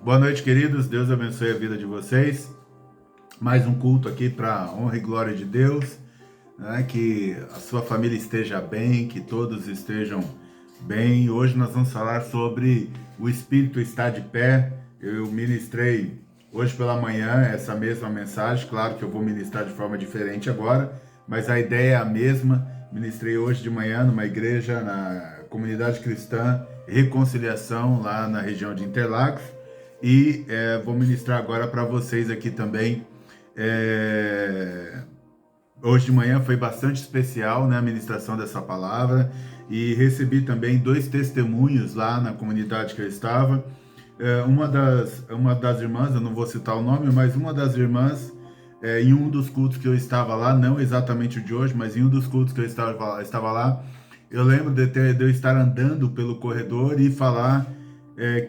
Boa noite, queridos. Deus abençoe a vida de vocês. Mais um culto aqui para honra e glória de Deus, né? Que a sua família esteja bem, que todos estejam bem. Hoje nós vamos falar sobre o Espírito está de pé. Eu ministrei hoje pela manhã essa mesma mensagem. Claro que eu vou ministrar de forma diferente agora, mas a ideia é a mesma. Ministrei hoje de manhã numa igreja na comunidade cristã Reconciliação, lá na região de Interlagos. E vou ministrar agora para vocês aqui também. Hoje de manhã foi bastante especial, né, a ministração dessa palavra, e recebi também 2 testemunhos lá na comunidade que eu estava. Uma das irmãs, eu não vou citar o nome, mas uma das irmãs, em um dos cultos que eu estava lá, não exatamente o de hoje, mas em um dos cultos que eu estava lá, eu lembro de eu estar andando pelo corredor e falar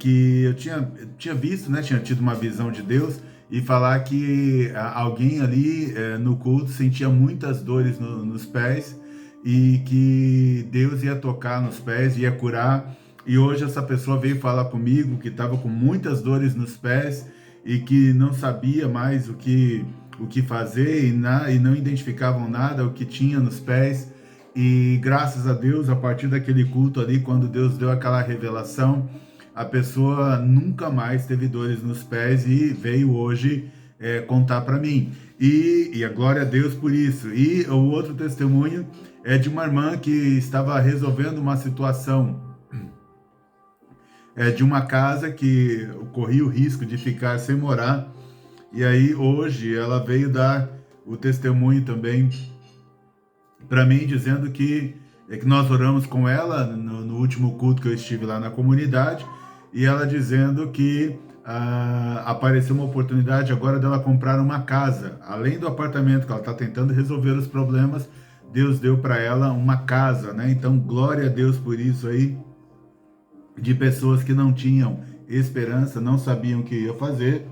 que eu tinha visto, né, tinha tido uma visão de Deus, e falar que alguém ali no culto sentia muitas dores nos pés e que Deus ia tocar nos pés, ia curar. E hoje essa pessoa veio falar comigo que estava com muitas dores nos pés e que não sabia mais o que fazer e não identificavam nada o que tinha nos pés. E graças a Deus, a partir daquele culto ali, quando Deus deu aquela revelação, a pessoa nunca mais teve dores nos pés e veio hoje contar para mim. E a glória a Deus por isso. E o outro testemunho é de uma irmã que estava resolvendo uma situação de uma casa que corria o risco de ficar sem morar. E aí hoje ela veio dar o testemunho também para mim, dizendo que nós oramos com ela no último culto que eu estive lá na comunidade, e ela dizendo que apareceu uma oportunidade agora dela comprar uma casa. Além do apartamento que ela está tentando resolver os problemas, Deus deu para ela uma casa, né? Então, glória a Deus por isso aí, de pessoas que não tinham esperança, não sabiam o que ia fazer.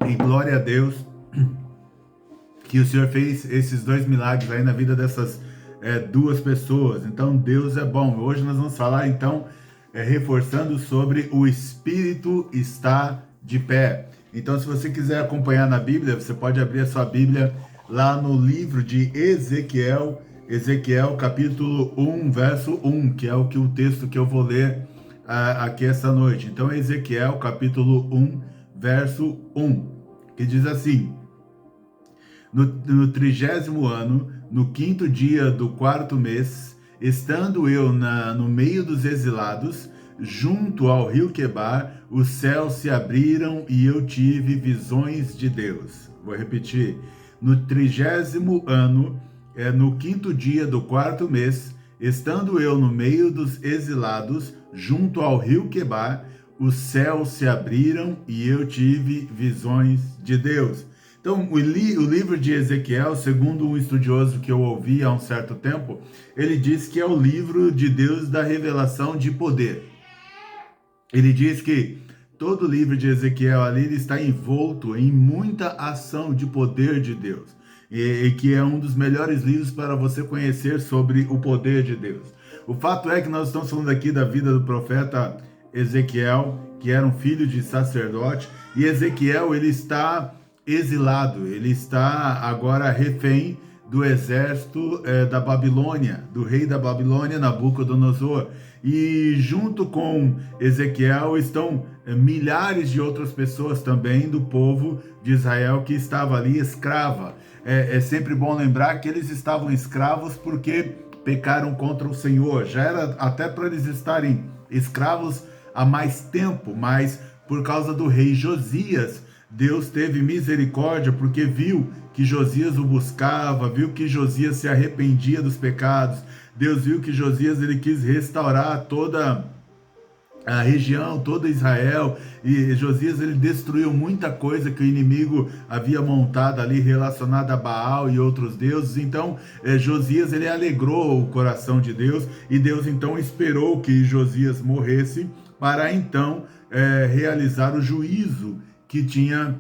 E glória a Deus que o Senhor fez esses 2 milagres aí na vida dessas 2 pessoas. Então, Deus é bom. Hoje nós vamos falar, então, reforçando sobre o Espírito está de pé. Então, se você quiser acompanhar na Bíblia, você pode abrir a sua Bíblia lá no livro de Ezequiel, Ezequiel capítulo 1, verso 1, que é o texto que eu vou ler aqui essa noite. Então, Ezequiel capítulo 1, verso 1, que diz assim: No 30º ano, no 5º dia do 4º mês, estando eu no meio dos exilados, junto ao rio Quebar, os céus se abriram e eu tive visões de Deus. Vou repetir. No 30º ano, no 5º dia do 4º mês, estando eu no meio dos exilados, junto ao rio Quebar, os céus se abriram e eu tive visões de Deus. Então, o livro de Ezequiel, segundo um estudioso que eu ouvi há um certo tempo, ele diz que é o livro de Deus da revelação de poder. Ele diz que todo o livro de Ezequiel ali ele está envolto em muita ação de poder de Deus. E que é um dos melhores livros para você conhecer sobre o poder de Deus. O fato é que nós estamos falando aqui da vida do profeta Ezequiel, que era um filho de sacerdote, e Ezequiel ele está exilado, ele está agora refém do exército da Babilônia, do rei da Babilônia, Nabucodonosor. E junto com Ezequiel estão milhares de outras pessoas também do povo de Israel que estava ali escrava. É sempre bom lembrar que eles estavam escravos porque pecaram contra o Senhor. Já era até para eles estarem escravos há mais tempo, mas por causa do rei Josias, Deus teve misericórdia porque viu que Josias o buscava, viu que Josias se arrependia dos pecados. Deus viu que Josias ele quis restaurar toda a região, todo Israel, e Josias ele destruiu muita coisa que o inimigo havia montado ali relacionada a Baal e outros deuses. Então Josias ele alegrou o coração de Deus, e Deus então esperou que Josias morresse para então realizar o juízo que tinha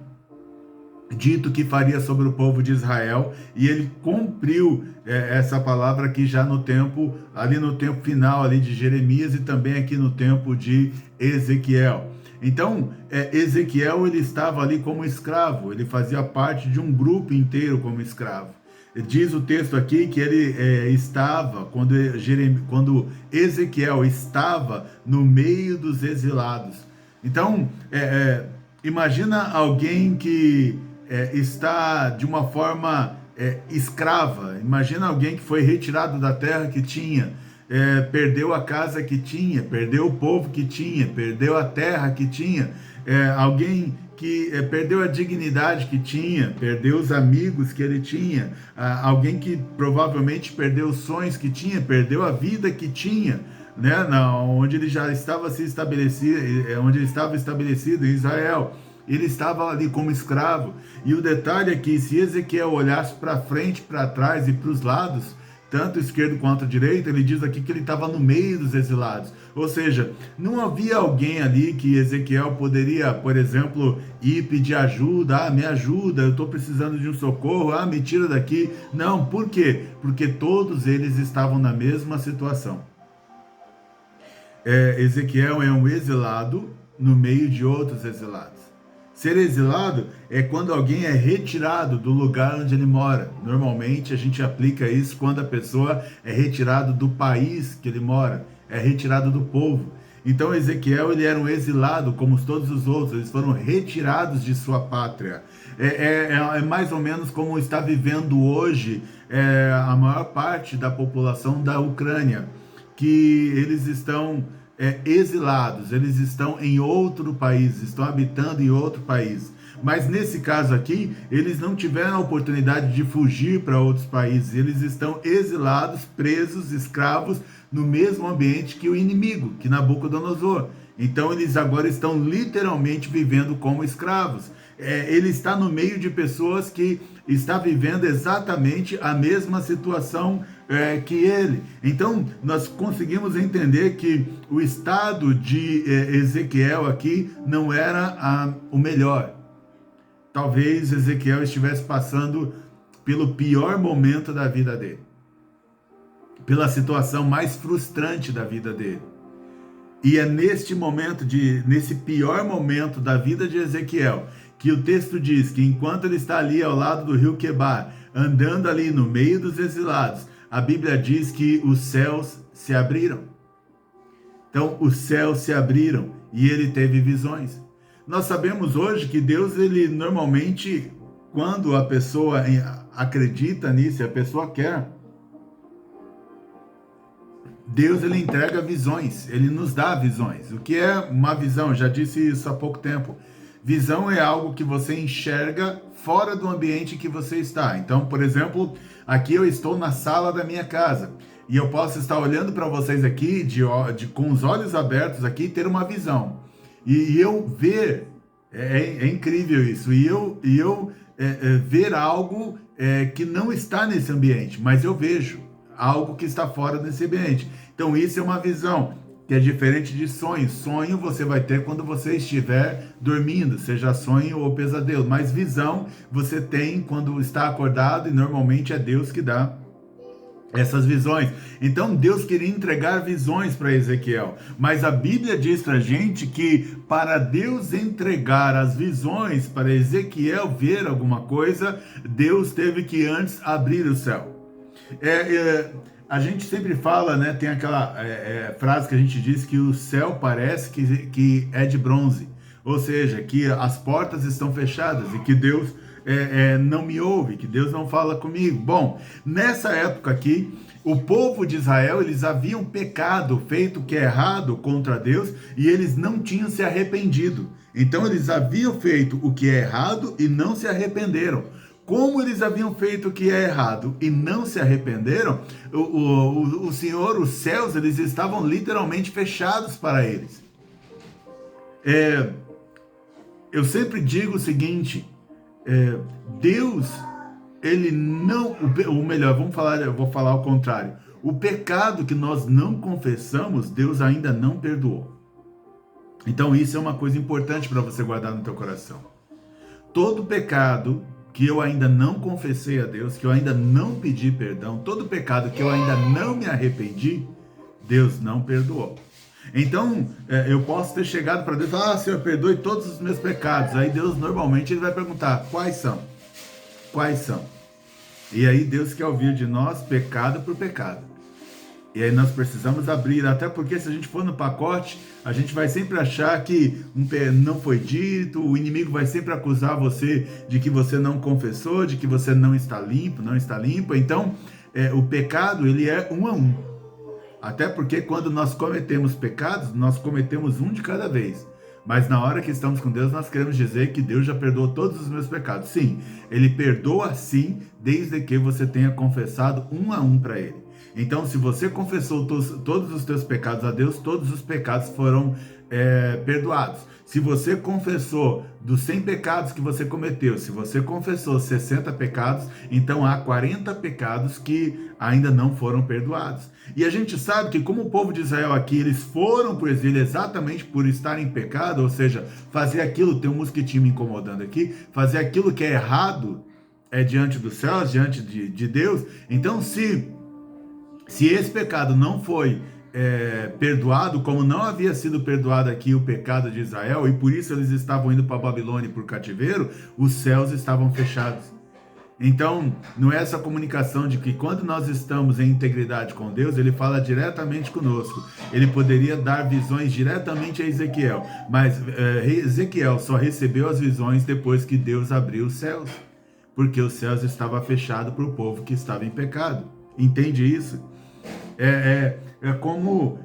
dito que faria sobre o povo de Israel, e ele cumpriu essa palavra aqui já no tempo, ali no tempo final ali de Jeremias e também aqui no tempo de Ezequiel. Então, Ezequiel, ele estava ali como escravo, ele fazia parte de um grupo inteiro como escravo. Diz o texto aqui que ele estava, quando Ezequiel estava no meio dos exilados. Então, imagina alguém que está de uma forma escrava. Imagina alguém que foi retirado da terra que tinha, perdeu a casa que tinha, perdeu o povo que tinha, perdeu a terra que tinha, alguém que perdeu a dignidade que tinha, perdeu os amigos que ele tinha, alguém que provavelmente perdeu os sonhos que tinha, perdeu a vida que tinha, né, onde ele já estava se estabelecido, onde ele estava estabelecido em Israel. Ele estava ali como escravo. E o detalhe é que se Ezequiel olhasse para frente, para trás e para os lados, tanto esquerdo quanto direito, ele diz aqui que ele estava no meio dos exilados. Ou seja, não havia alguém ali que Ezequiel poderia, por exemplo, ir pedir ajuda. Me ajuda, eu estou precisando de um socorro. Me tira daqui. Não, por quê? Porque todos eles estavam na mesma situação. Ezequiel é um exilado no meio de outros exilados. Ser exilado é quando alguém é retirado do lugar onde ele mora. Normalmente a gente aplica isso quando a pessoa é retirada do país que ele mora, é retirado do povo. Então Ezequiel, ele era um exilado como todos os outros, eles foram retirados de sua pátria. É mais ou menos como está vivendo hoje a maior parte da população da Ucrânia, que eles estão exilados, eles estão em outro país, estão habitando em outro país. Mas nesse caso aqui, eles não tiveram a oportunidade de fugir para outros países, eles estão exilados, presos, escravos, no mesmo ambiente que o inimigo, que Nabucodonosor. Então eles agora estão literalmente vivendo como escravos. Ele está no meio de pessoas que estão vivendo exatamente a mesma situação que ele. Então nós conseguimos entender que o estado de Ezequiel aqui não era o melhor. Talvez Ezequiel estivesse passando pelo pior momento da vida dele, pela situação mais frustrante da vida dele. E é nesse pior momento da vida de Ezequiel, que o texto diz que enquanto ele está ali ao lado do rio Quebar, andando ali no meio dos exilados, a Bíblia diz que os céus se abriram. Então, os céus se abriram e ele teve visões. Nós sabemos hoje que Deus, ele normalmente, quando a pessoa acredita nisso, a pessoa quer, Deus, ele entrega visões, ele nos dá visões. O que é uma visão? Já disse isso há pouco tempo. Visão é algo que você enxerga fora do ambiente que você está. Então, por exemplo, aqui eu estou na sala da minha casa e eu posso estar olhando para vocês aqui com os olhos abertos aqui e ter uma visão. E eu ver, é incrível isso, e eu ver algo que não está nesse ambiente, mas eu vejo algo que está fora desse ambiente. Então isso é uma visão, que é diferente de sonho. Sonho você vai ter quando você estiver dormindo, seja sonho ou pesadelo. Mas visão você tem quando está acordado, e normalmente é Deus que dá essas visões. Então Deus queria entregar visões para Ezequiel, mas a Bíblia diz para a gente que para Deus entregar as visões para Ezequiel ver alguma coisa, Deus teve que antes abrir o céu. A gente sempre fala, né? Tem aquela frase que a gente diz que o céu parece que é de bronze, ou seja, que as portas estão fechadas e que Deus não me ouve, que Deus não fala comigo. Bom, nessa época aqui, o povo de Israel, eles haviam pecado, feito o que é errado contra Deus, e eles não tinham se arrependido. Então eles haviam feito o que é errado e não se arrependeram. Como eles haviam feito o que é errado e não se arrependeram, o Senhor, os céus, eles estavam literalmente fechados para eles. Eu sempre digo o seguinte, Deus, ele não, ou melhor, eu vou falar ao contrário, o pecado que nós não confessamos, Deus ainda não perdoou. Então isso é uma coisa importante para você guardar no teu coração. todo pecado que eu ainda não confessei a Deus, que eu ainda não pedi perdão, todo pecado que eu ainda não me arrependi, Deus não perdoou. Então, eu posso ter chegado para Deus e falar: Senhor, perdoe todos os meus pecados. Aí Deus normalmente ele vai perguntar: quais são? Quais são? E aí Deus quer ouvir de nós pecado por pecado. E aí nós precisamos abrir, até porque se a gente for no pacote, a gente vai sempre achar que não foi dito, o inimigo vai sempre acusar você de que você não confessou, de que você não está limpo, não está limpa. Então, o pecado, ele é um a um. Até porque quando nós cometemos pecados, nós cometemos um de cada vez. Mas na hora que estamos com Deus, nós queremos dizer que Deus já perdoou todos os meus pecados. Sim, Ele perdoa sim, desde que você tenha confessado um a um para Ele. Então, se você confessou todos os teus pecados a Deus, todos os pecados foram perdoados. Se você confessou dos 100 pecados que você cometeu, se você confessou 60 pecados, então há 40 pecados que ainda não foram perdoados. E a gente sabe que como o povo de Israel aqui, eles foram para o exílio exatamente por estar em pecado, ou seja, fazer aquilo, tem um mosquitinho me incomodando aqui, fazer aquilo que é errado diante dos céus, diante de Deus. Então, se esse pecado não foi perdoado, como não havia sido perdoado aqui o pecado de Israel, e por isso eles estavam indo para a Babilônia por cativeiro, os céus estavam fechados. Então, não é essa comunicação de que quando nós estamos em integridade com Deus, Ele fala diretamente conosco. Ele poderia dar visões diretamente a Ezequiel, mas Ezequiel só recebeu as visões depois que Deus abriu os céus, porque os céus estavam fechados para o povo que estava em pecado. Entende isso? É como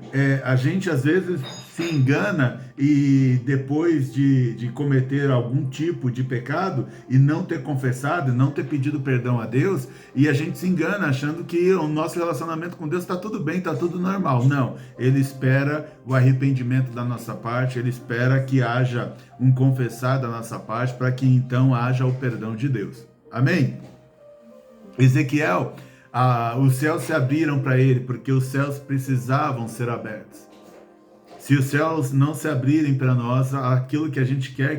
a gente às vezes se engana e depois de cometer algum tipo de pecado e não ter confessado, não ter pedido perdão a Deus, e a gente se engana achando que o nosso relacionamento com Deus está tudo bem, está tudo normal. Não, Ele espera o arrependimento da nossa parte, Ele espera que haja um confessar da nossa parte para que então haja o perdão de Deus. Amém? Ezequiel, os céus se abriram para ele, porque os céus precisavam ser abertos. Se os céus não se abrirem para nós, aquilo que a gente quer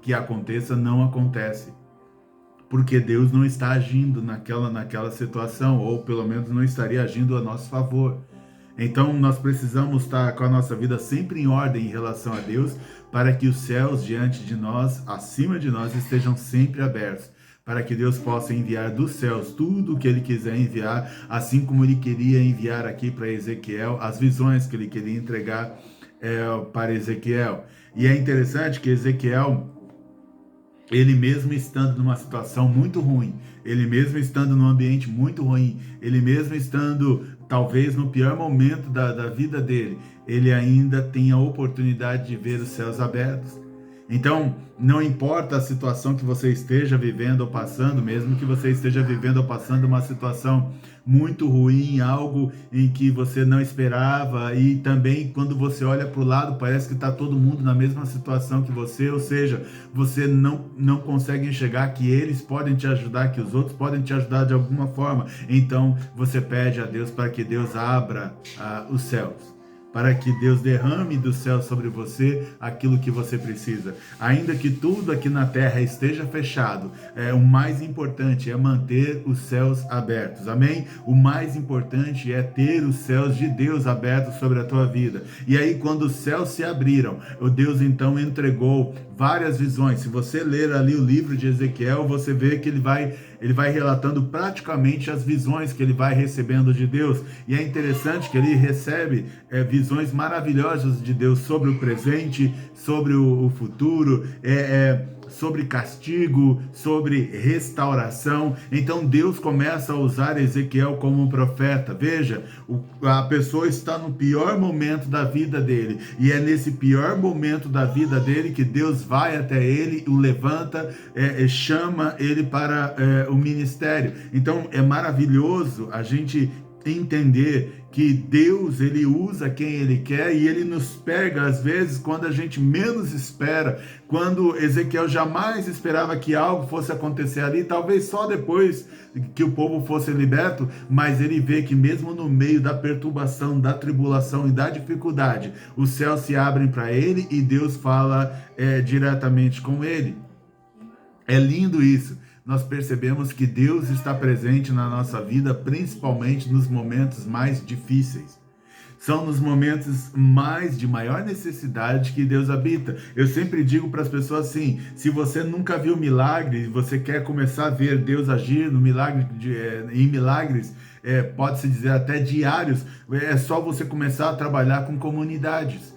que aconteça, não acontece. Porque Deus não está agindo naquela situação, ou pelo menos não estaria agindo a nosso favor. Então nós precisamos estar com a nossa vida sempre em ordem em relação a Deus, para que os céus diante de nós, acima de nós, estejam sempre abertos, para que Deus possa enviar dos céus tudo o que Ele quiser enviar, assim como Ele queria enviar aqui para Ezequiel, as visões que Ele queria entregar para Ezequiel. E é interessante que Ezequiel, ele mesmo estando numa situação muito ruim, ele mesmo estando num ambiente muito ruim, ele mesmo estando talvez no pior momento da vida dele, ele ainda tem a oportunidade de ver os céus abertos. Então, não importa a situação que você esteja vivendo ou passando, mesmo que você esteja vivendo ou passando uma situação muito ruim, algo em que você não esperava, e também quando você olha para o lado, parece que está todo mundo na mesma situação que você, ou seja, você não consegue enxergar que eles podem te ajudar, que os outros podem te ajudar de alguma forma. Então, você pede a Deus para que Deus abra os céus, para que Deus derrame do céu sobre você aquilo que você precisa. Ainda que tudo aqui na terra esteja fechado, o mais importante é manter os céus abertos, amém? O mais importante é ter os céus de Deus abertos sobre a tua vida. E aí, quando os céus se abriram, o Deus então entregou várias visões. Se você ler ali o livro de Ezequiel, você vê que ele vai relatando praticamente as visões que ele vai recebendo de Deus. E é interessante que ele recebe visões maravilhosas de Deus sobre o presente, sobre o futuro, sobre castigo, sobre restauração. Então Deus começa a usar Ezequiel como um profeta. Veja, a pessoa está no pior momento da vida dele, e é nesse pior momento da vida dele que Deus vai até ele, o levanta, chama ele para o ministério. Então é maravilhoso a gente entender que Deus, ele usa quem ele quer, e ele nos pega às vezes quando a gente menos espera, quando Ezequiel jamais esperava que algo fosse acontecer ali, talvez só depois que o povo fosse liberto, mas ele vê que mesmo no meio da perturbação, da tribulação e da dificuldade, os céus se abrem para ele e Deus fala diretamente com ele. É lindo isso. Nós percebemos que Deus está presente na nossa vida, principalmente nos momentos mais difíceis. São nos momentos de maior necessidade que Deus habita. Eu sempre digo para as pessoas assim: se você nunca viu milagre, você quer começar a ver Deus agir no milagre, em milagres, pode-se dizer até diários, é só você começar a trabalhar com comunidades.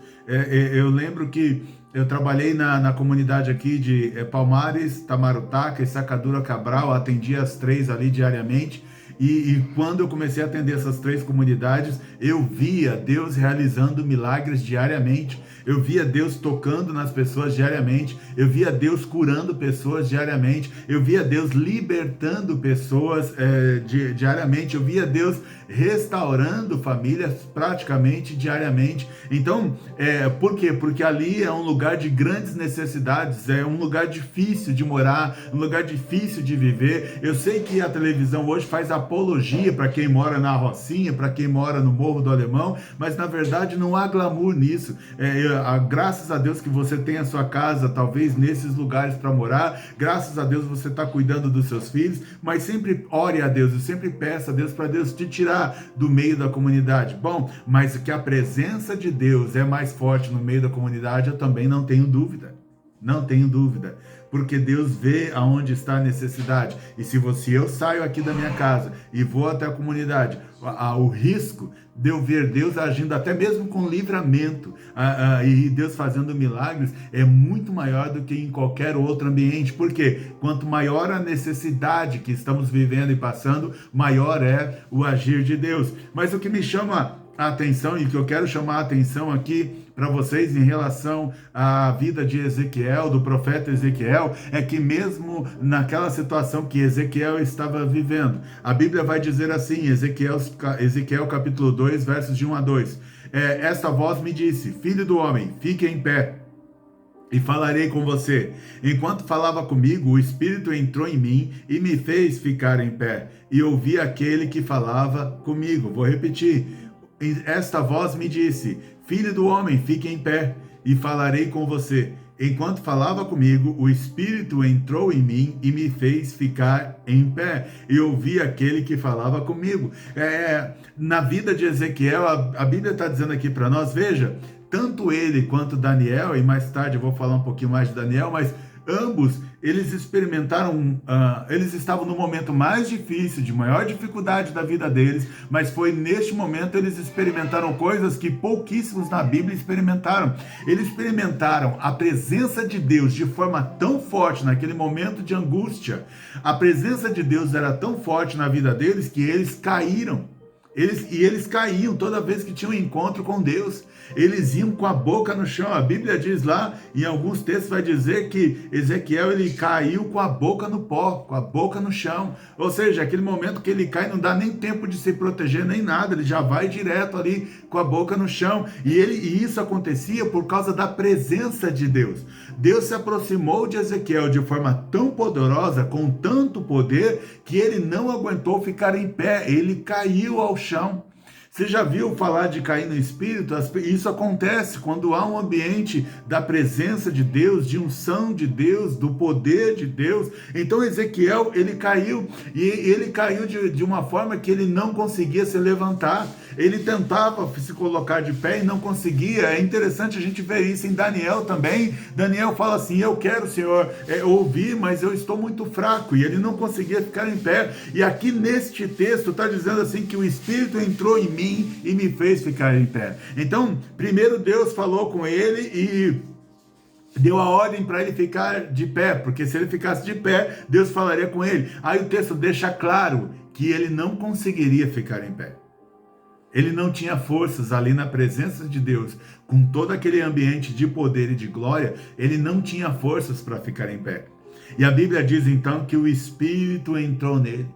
Eu lembro que eu trabalhei na comunidade aqui de Palmares, Tamarutaca e Sacadura Cabral, atendia as 3 ali diariamente. E quando eu comecei a atender essas 3 comunidades, eu via Deus realizando milagres diariamente. Eu via Deus tocando nas pessoas diariamente. Eu via Deus curando pessoas diariamente. Eu via Deus libertando pessoas diariamente. Eu via Deus restaurando famílias praticamente diariamente. Então, por quê? Porque ali é um lugar de grandes necessidades, é um lugar difícil de morar, um lugar difícil de viver. Eu sei que a televisão hoje faz apologia para quem mora na Rocinha, para quem mora no Morro do Alemão, mas na verdade não há glamour nisso. Graças a Deus que você tem a sua casa, talvez nesses lugares para morar, graças a Deus você está cuidando dos seus filhos, mas sempre ore a Deus, e sempre peça a Deus para Deus te tirar do meio da comunidade. Bom, mas que a presença de Deus é mais forte no meio da comunidade, eu também não tenho dúvida. Não tenho dúvida, porque Deus vê aonde está a necessidade. E se eu saio aqui da minha casa e vou até a comunidade, o risco de eu ver Deus agindo até mesmo com livramento e Deus fazendo milagres é muito maior do que em qualquer outro ambiente. Porque quanto maior a necessidade que estamos vivendo e passando, maior é o agir de Deus. Mas o que me chama a atenção e que eu quero chamar a atenção aqui para vocês em relação à vida de Ezequiel, do profeta Ezequiel, é que mesmo naquela situação que Ezequiel estava vivendo, a Bíblia vai dizer assim, Ezequiel capítulo 2, versos de 1 a 2, esta voz me disse: filho do homem, fique em pé e falarei com você. Enquanto falava comigo, o Espírito entrou em mim e me fez ficar em pé, e ouvi aquele que falava comigo. Vou repetir. Esta voz me disse: filho do homem, fique em pé e falarei com você. Enquanto falava comigo, o Espírito entrou em mim e me fez ficar em pé. E ouvi aquele que falava comigo. Na vida de Ezequiel, a Bíblia está dizendo aqui para nós, veja, tanto ele quanto Daniel, e mais tarde eu vou falar um pouquinho mais de Daniel, mas ambos, eles experimentaram, eles estavam no momento mais difícil, de maior dificuldade da vida deles, mas foi neste momento eles experimentaram coisas que pouquíssimos na Bíblia experimentaram. Eles experimentaram a presença de Deus de forma tão forte naquele momento de angústia. A presença de Deus era tão forte na vida deles que eles caíram. Eles caíam toda vez que tinham um encontro com Deus. Eles iam com a boca no chão. A Bíblia diz lá, em alguns textos vai dizer que Ezequiel ele caiu com a boca no pó, com a boca no chão. Ou seja, aquele momento que ele cai não dá nem tempo de se proteger nem nada, ele já vai direto ali com a boca no chão. E isso acontecia por causa da presença de Deus. Deus se aproximou de Ezequiel de forma tão poderosa, com tanto poder, que ele não aguentou ficar em pé, ele caiu ao chão. Você já viu falar de cair no espírito? Isso acontece quando há um ambiente da presença de Deus, de unção de Deus, do poder de Deus. Então Ezequiel, ele caiu, e ele caiu de uma forma que ele não conseguia se levantar. Ele tentava se colocar de pé e não conseguia. É interessante a gente ver isso em Daniel também. Daniel fala assim: eu quero, Senhor, ouvir, mas eu estou muito fraco. E ele não conseguia ficar em pé. E aqui neste texto está dizendo assim que o Espírito entrou em mim e me fez ficar em pé. Então, primeiro Deus falou com ele e deu a ordem para ele ficar de pé, porque se ele ficasse de pé, Deus falaria com ele. Aí o texto deixa claro que ele não conseguiria ficar em pé. Ele não tinha forças ali na presença de Deus, com todo aquele ambiente de poder e de glória, ele não tinha forças para ficar em pé. E a Bíblia diz então que o Espírito entrou nele.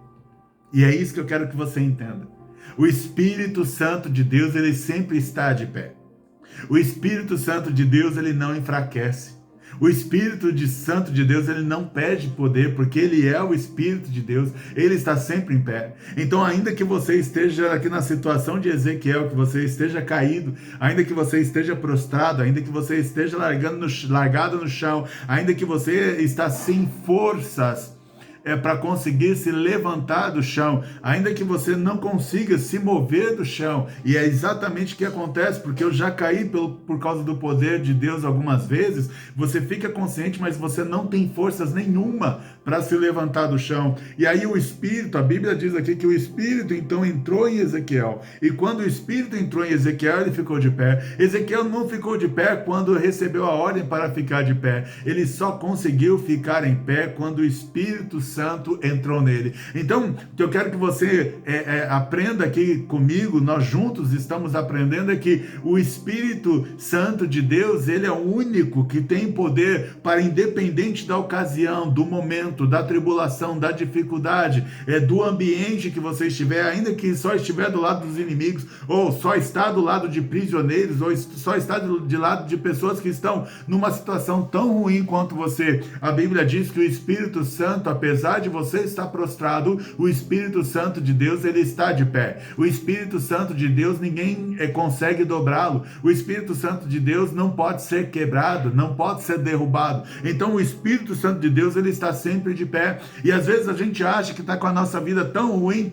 E é isso que eu quero que você entenda. O Espírito Santo de Deus, ele sempre está de pé. O Espírito Santo de Deus, ele não enfraquece. O Espírito Santo de Deus, ele não pede poder, porque ele é o Espírito de Deus, ele está sempre em pé. Então, ainda que você esteja aqui na situação de Ezequiel, que você esteja caído, ainda que você esteja prostrado, ainda que você esteja largado no chão, ainda que você está sem forças, para conseguir se levantar do chão, ainda que você não consiga se mover do chão, e é exatamente o que acontece, porque eu já caí por causa do poder de Deus algumas vezes. Você fica consciente, mas você não tem forças nenhuma para se levantar do chão, e aí o Espírito, a Bíblia diz aqui que o Espírito então entrou em Ezequiel, e quando o Espírito entrou em Ezequiel, ele ficou de pé. Ezequiel não ficou de pé quando recebeu a ordem para ficar de pé, ele só conseguiu ficar em pé quando o Espírito Santo entrou nele. Então, eu quero que você aprenda aqui comigo, nós juntos estamos aprendendo que o Espírito Santo de Deus, ele é o único que tem poder para, independente da ocasião, do momento, da tribulação, da dificuldade, do ambiente que você estiver, ainda que só estiver do lado dos inimigos, ou só está do lado de prisioneiros, ou só está de lado de pessoas que estão numa situação tão ruim quanto você. A Bíblia diz que o Espírito Santo, apesar de você estar prostrado, o Espírito Santo de Deus, ele está de pé. O Espírito Santo de Deus, ninguém consegue dobrá-lo. O Espírito Santo de Deus não pode ser quebrado, não pode ser derrubado. Então o Espírito Santo de Deus, ele está sempre de pé. E às vezes a gente acha que está com a nossa vida tão ruim,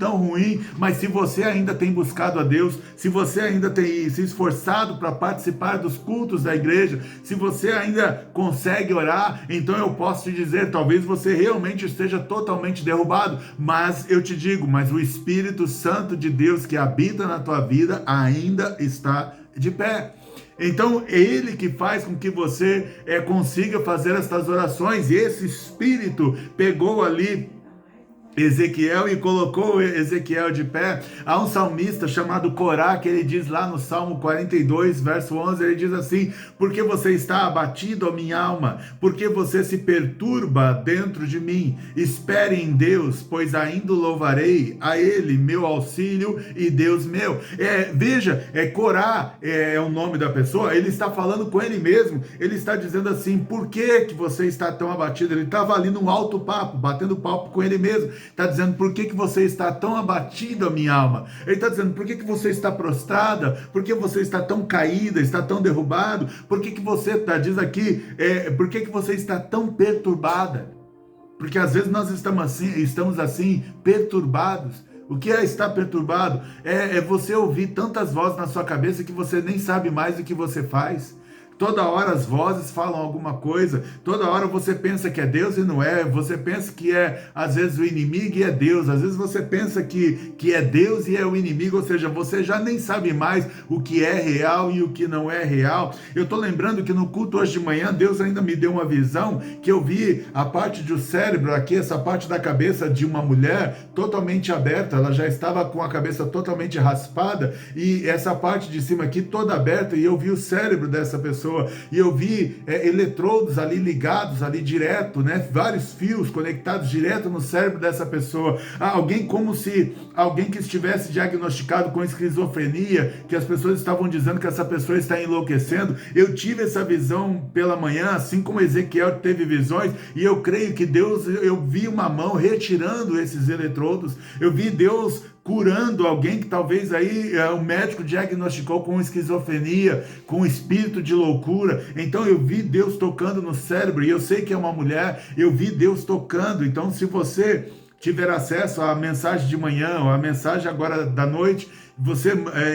mas se você ainda tem buscado a Deus, se você ainda tem se esforçado para participar dos cultos da igreja, se você ainda consegue orar, então eu posso te dizer, talvez você realmente esteja totalmente derrubado, mas eu te digo, mas o Espírito Santo de Deus que habita na tua vida ainda está de pé. Então, é ele que faz com que você consiga fazer estas orações, e esse Espírito pegou ali Ezequiel e colocou Ezequiel de pé. Há um salmista chamado Corá, que ele diz lá no Salmo 42, verso 11, ele diz assim: porque você está abatido, ó minha alma, porque você se perturba dentro de mim, espere em Deus, pois ainda louvarei a ele, meu auxílio e Deus meu. Veja, Corá é o nome da pessoa, ele está falando com ele mesmo, ele está dizendo assim: por que você está tão abatido? Ele estava ali num alto papo, batendo papo com ele mesmo. Está dizendo, por que você está tão abatido, minha alma? Ele está dizendo, por que você está prostrada? Por que você está tão caída, está tão derrubado? Por que você diz aqui, por que você está tão perturbada? Porque às vezes nós estamos assim, perturbados. O que é estar perturbado? É você ouvir tantas vozes na sua cabeça que você nem sabe mais o que você faz. Toda hora as vozes falam alguma coisa, toda hora você pensa que é Deus e não é, você pensa que é às vezes o inimigo e é Deus, às vezes você pensa que é Deus e é o inimigo, ou seja, você já nem sabe mais o que é real e o que não é real. Eu estou lembrando que no culto hoje de manhã, Deus ainda me deu uma visão, que eu vi a parte do cérebro aqui, essa parte da cabeça de uma mulher totalmente aberta, ela já estava com a cabeça totalmente raspada, e essa parte de cima aqui toda aberta, e eu vi o cérebro dessa pessoa, e eu vi eletrodos ali ligados ali direto, né? Vários fios conectados direto no cérebro dessa pessoa. Alguém como se alguém que estivesse diagnosticado com esquizofrenia, que as pessoas estavam dizendo que essa pessoa está enlouquecendo. Eu tive essa visão pela manhã, assim como Ezequiel teve visões, e eu creio que Deus, eu vi uma mão retirando esses eletrodos, eu vi Deus curando alguém que talvez aí o médico diagnosticou com esquizofrenia, com espírito de loucura. Então eu vi Deus tocando no cérebro, e eu sei que é uma mulher, eu vi Deus tocando. Então, se você tiver acesso à mensagem de manhã, ou à mensagem agora da noite,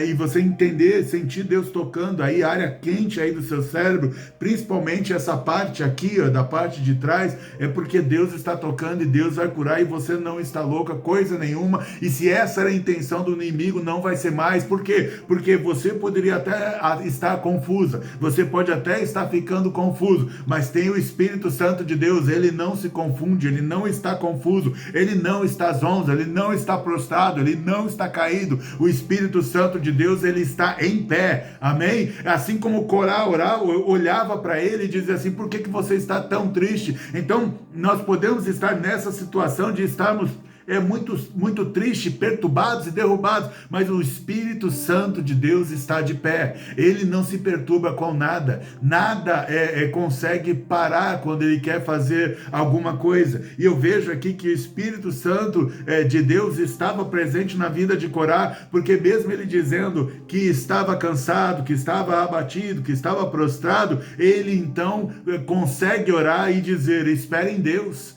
e você entender, sentir Deus tocando aí, a área quente aí do seu cérebro, principalmente essa parte aqui, ó, da parte de trás, é porque Deus está tocando e Deus vai curar, e você não está louca, coisa nenhuma. E se essa era a intenção do inimigo, não vai ser mais. Por quê? Porque você poderia até estar confusa, você pode até estar ficando confuso, mas tem o Espírito Santo de Deus, ele não se confunde, ele não está confuso, ele não está zonzo, ele não está prostrado, ele não está caído. O Espírito Santo de Deus, ele está em pé, amém? Assim como Corá olhava para ele e dizia assim: por que você está tão triste? Então, nós podemos estar nessa situação de estarmos muito tristes, perturbados e derrubados, mas o Espírito Santo de Deus está de pé. Ele não se perturba com nada. Nada consegue parar quando ele quer fazer alguma coisa. E eu vejo aqui que o Espírito Santo de Deus estava presente na vida de Corá, porque mesmo ele dizendo que estava cansado, que estava abatido, que estava prostrado, ele então consegue orar e dizer: espere em Deus,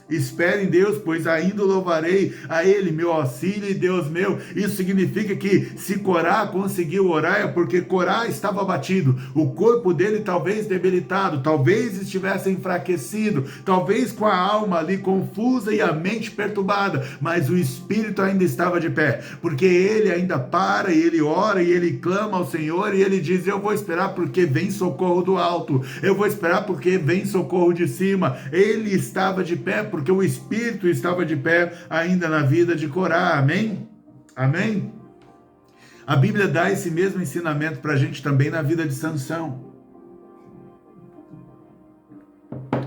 pois ainda louvarei a ele, meu auxílio e Deus meu. Isso significa que se Corá conseguiu orar é porque Corá estava abatido, o corpo dele talvez debilitado, talvez estivesse enfraquecido, talvez com a alma ali confusa e a mente perturbada, mas o espírito ainda estava de pé, porque ele ainda para e ele ora e ele clama ao Senhor e ele diz: eu vou esperar porque vem socorro do alto, eu vou esperar porque vem socorro de cima. Ele estava de pé porque o Espírito estava de pé ainda na vida de Corá. Amém? Amém? A Bíblia dá esse mesmo ensinamento para a gente também na vida de Sansão.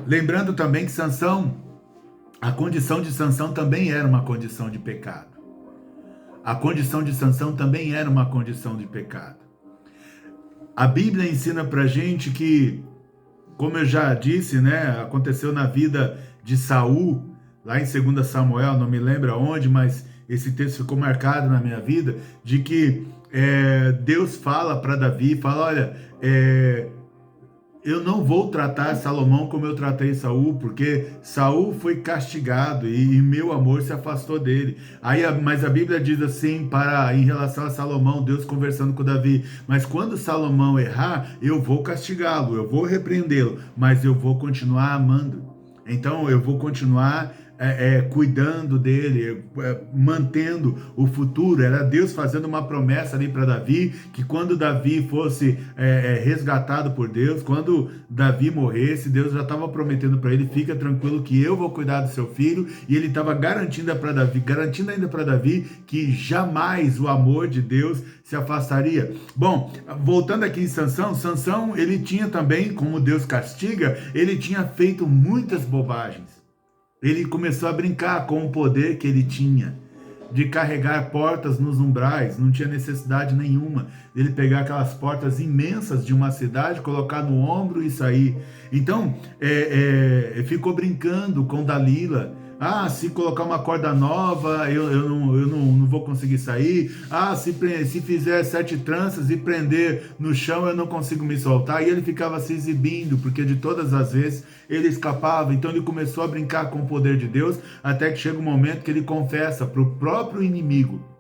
Lembrando também que Sansão, a condição de Sansão também era uma condição de pecado. A condição de Sansão também era uma condição de pecado. A Bíblia ensina para a gente que, como eu já disse, né, aconteceu na vida de Saul, lá em 2 Samuel, não me lembro aonde, mas esse texto ficou marcado na minha vida, de que Deus fala para Davi, fala: olha, eu não vou tratar Salomão como eu tratei Saul, porque Saul foi castigado e meu amor se afastou dele. Mas a Bíblia diz assim, em relação a Salomão, Deus conversando com Davi: mas quando Salomão errar, eu vou castigá-lo, eu vou repreendê-lo, mas eu vou continuar amando. Então eu vou continuar cuidando dele, mantendo o futuro. Era Deus fazendo uma promessa ali para Davi, que quando Davi fosse resgatado por Deus, quando Davi morresse, Deus já estava prometendo para ele: fica tranquilo que eu vou cuidar do seu filho. E ele estava garantindo ainda para Davi que jamais o amor de Deus se afastaria. Bom, voltando aqui em Sansão, ele tinha também, como Deus castiga, ele tinha feito muitas bobagens. Ele começou a brincar com o poder que ele tinha de carregar portas nos umbrais. Não tinha necessidade nenhuma dele pegar aquelas portas imensas de uma cidade, colocar no ombro e sair. Então, ficou brincando com Dalila. Se colocar uma corda nova, eu não vou conseguir sair. Se fizer 7 tranças e prender no chão, eu não consigo me soltar. E ele ficava se exibindo, porque de todas as vezes ele escapava. Então ele começou a brincar com o poder de Deus, até que chega um momento que ele confessa para o próprio inimigo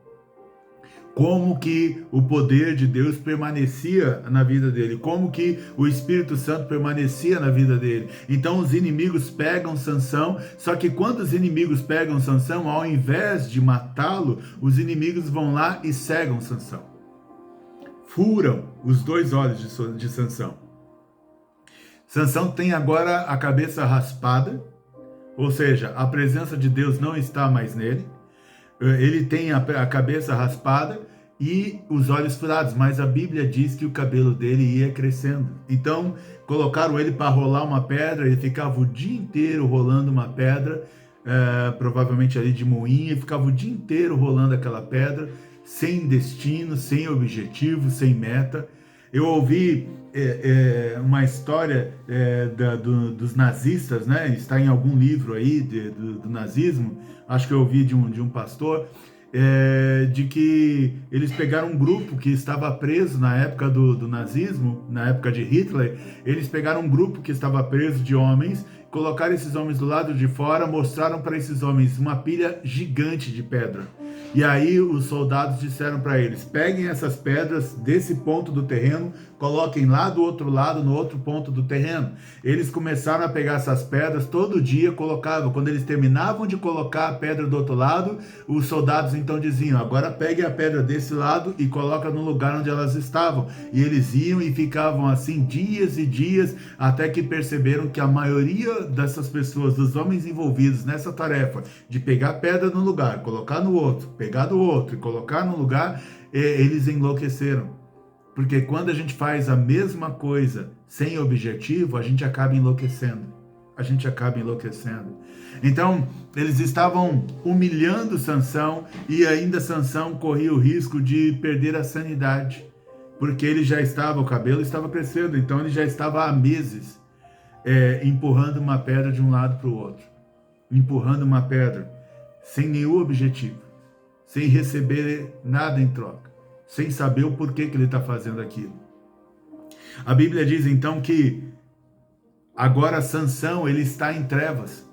como que o poder de Deus permanecia na vida dele, como que o Espírito Santo permanecia na vida dele. Então os inimigos pegam Sansão, só que quando os inimigos pegam Sansão, ao invés de matá-lo, os inimigos vão lá e cegam Sansão. Furam os 2 olhos de Sansão. Sansão tem agora a cabeça raspada, ou seja, a presença de Deus não está mais nele. Ele tem a cabeça raspada e os olhos furados, mas a Bíblia diz que o cabelo dele ia crescendo. Então colocaram ele para rolar uma pedra, ele ficava o dia inteiro rolando uma pedra, provavelmente ali de moinho, e ficava o dia inteiro rolando aquela pedra, sem destino, sem objetivo, sem meta. Eu ouvi uma história dos nazistas, né? Está em algum livro aí do nazismo, acho que eu ouvi de um pastor, de que eles pegaram um grupo que estava preso na época do nazismo, na época de Hitler. Eles pegaram um grupo que estava preso de homens, colocaram esses homens do lado de fora, mostraram para esses homens uma pilha gigante de pedra. E aí os soldados disseram para eles: peguem essas pedras desse ponto do terreno, coloquem lá do outro lado, no outro ponto do terreno. Eles começaram a pegar essas pedras, todo dia colocavam. Quando eles terminavam de colocar a pedra do outro lado, os soldados então diziam: agora pegue a pedra desse lado e coloca no lugar onde elas estavam. E eles iam e ficavam assim dias e dias, até que perceberam que a maioria dessas pessoas, dos homens envolvidos nessa tarefa de pegar pedra no lugar, colocar no outro, pegar do outro e colocar no lugar, eles enlouqueceram. Porque quando a gente faz a mesma coisa sem objetivo, a gente acaba enlouquecendo. a gente acaba enlouquecendo. Então, eles estavam humilhando Sansão e ainda Sansão corria o risco de perder a sanidade, porque ele já estava, o cabelo estava crescendo, então ele já estava há meses empurrando uma pedra de um lado para o outro, empurrando uma pedra sem nenhum objetivo, sem receber nada em troca, sem saber o porquê que ele está fazendo aquilo. A Bíblia diz então que agora Sansão, ele está em trevas,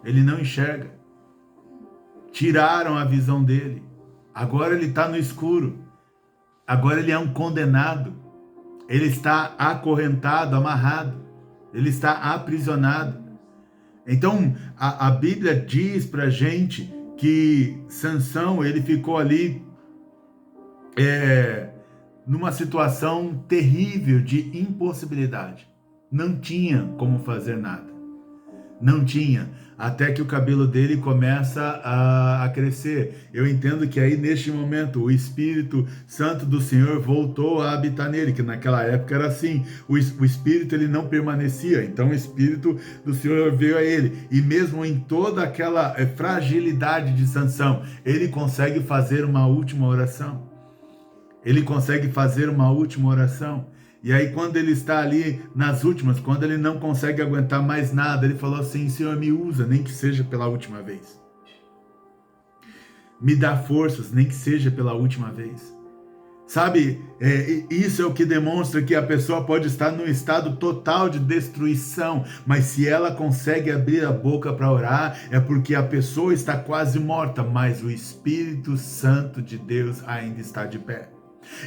ele não enxerga. Tiraram a visão dele. Agora ele está no escuro. Agora ele é um condenado. Ele está acorrentado, amarrado. Ele está aprisionado. Então a Bíblia diz para a gente que Sansão, ele ficou ali numa situação terrível de impossibilidade. Não tinha como fazer nada. Não tinha, até que o cabelo dele começa a crescer. Eu entendo que aí, neste momento, o Espírito Santo do Senhor voltou a habitar nele, que naquela época era assim, o Espírito ele não permanecia, então o Espírito do Senhor veio a ele, e mesmo em toda aquela fragilidade de Sansão, ele consegue fazer uma última oração. Ele consegue fazer uma última oração. E aí quando ele está ali nas últimas, quando ele não consegue aguentar mais nada, ele falou assim: Senhor, me usa, nem que seja pela última vez. Me dá forças, nem que seja pela última vez. Sabe, isso é o que demonstra que a pessoa pode estar num estado total de destruição, mas se ela consegue abrir a boca para orar, é porque a pessoa está quase morta, mas o Espírito Santo de Deus ainda está de pé.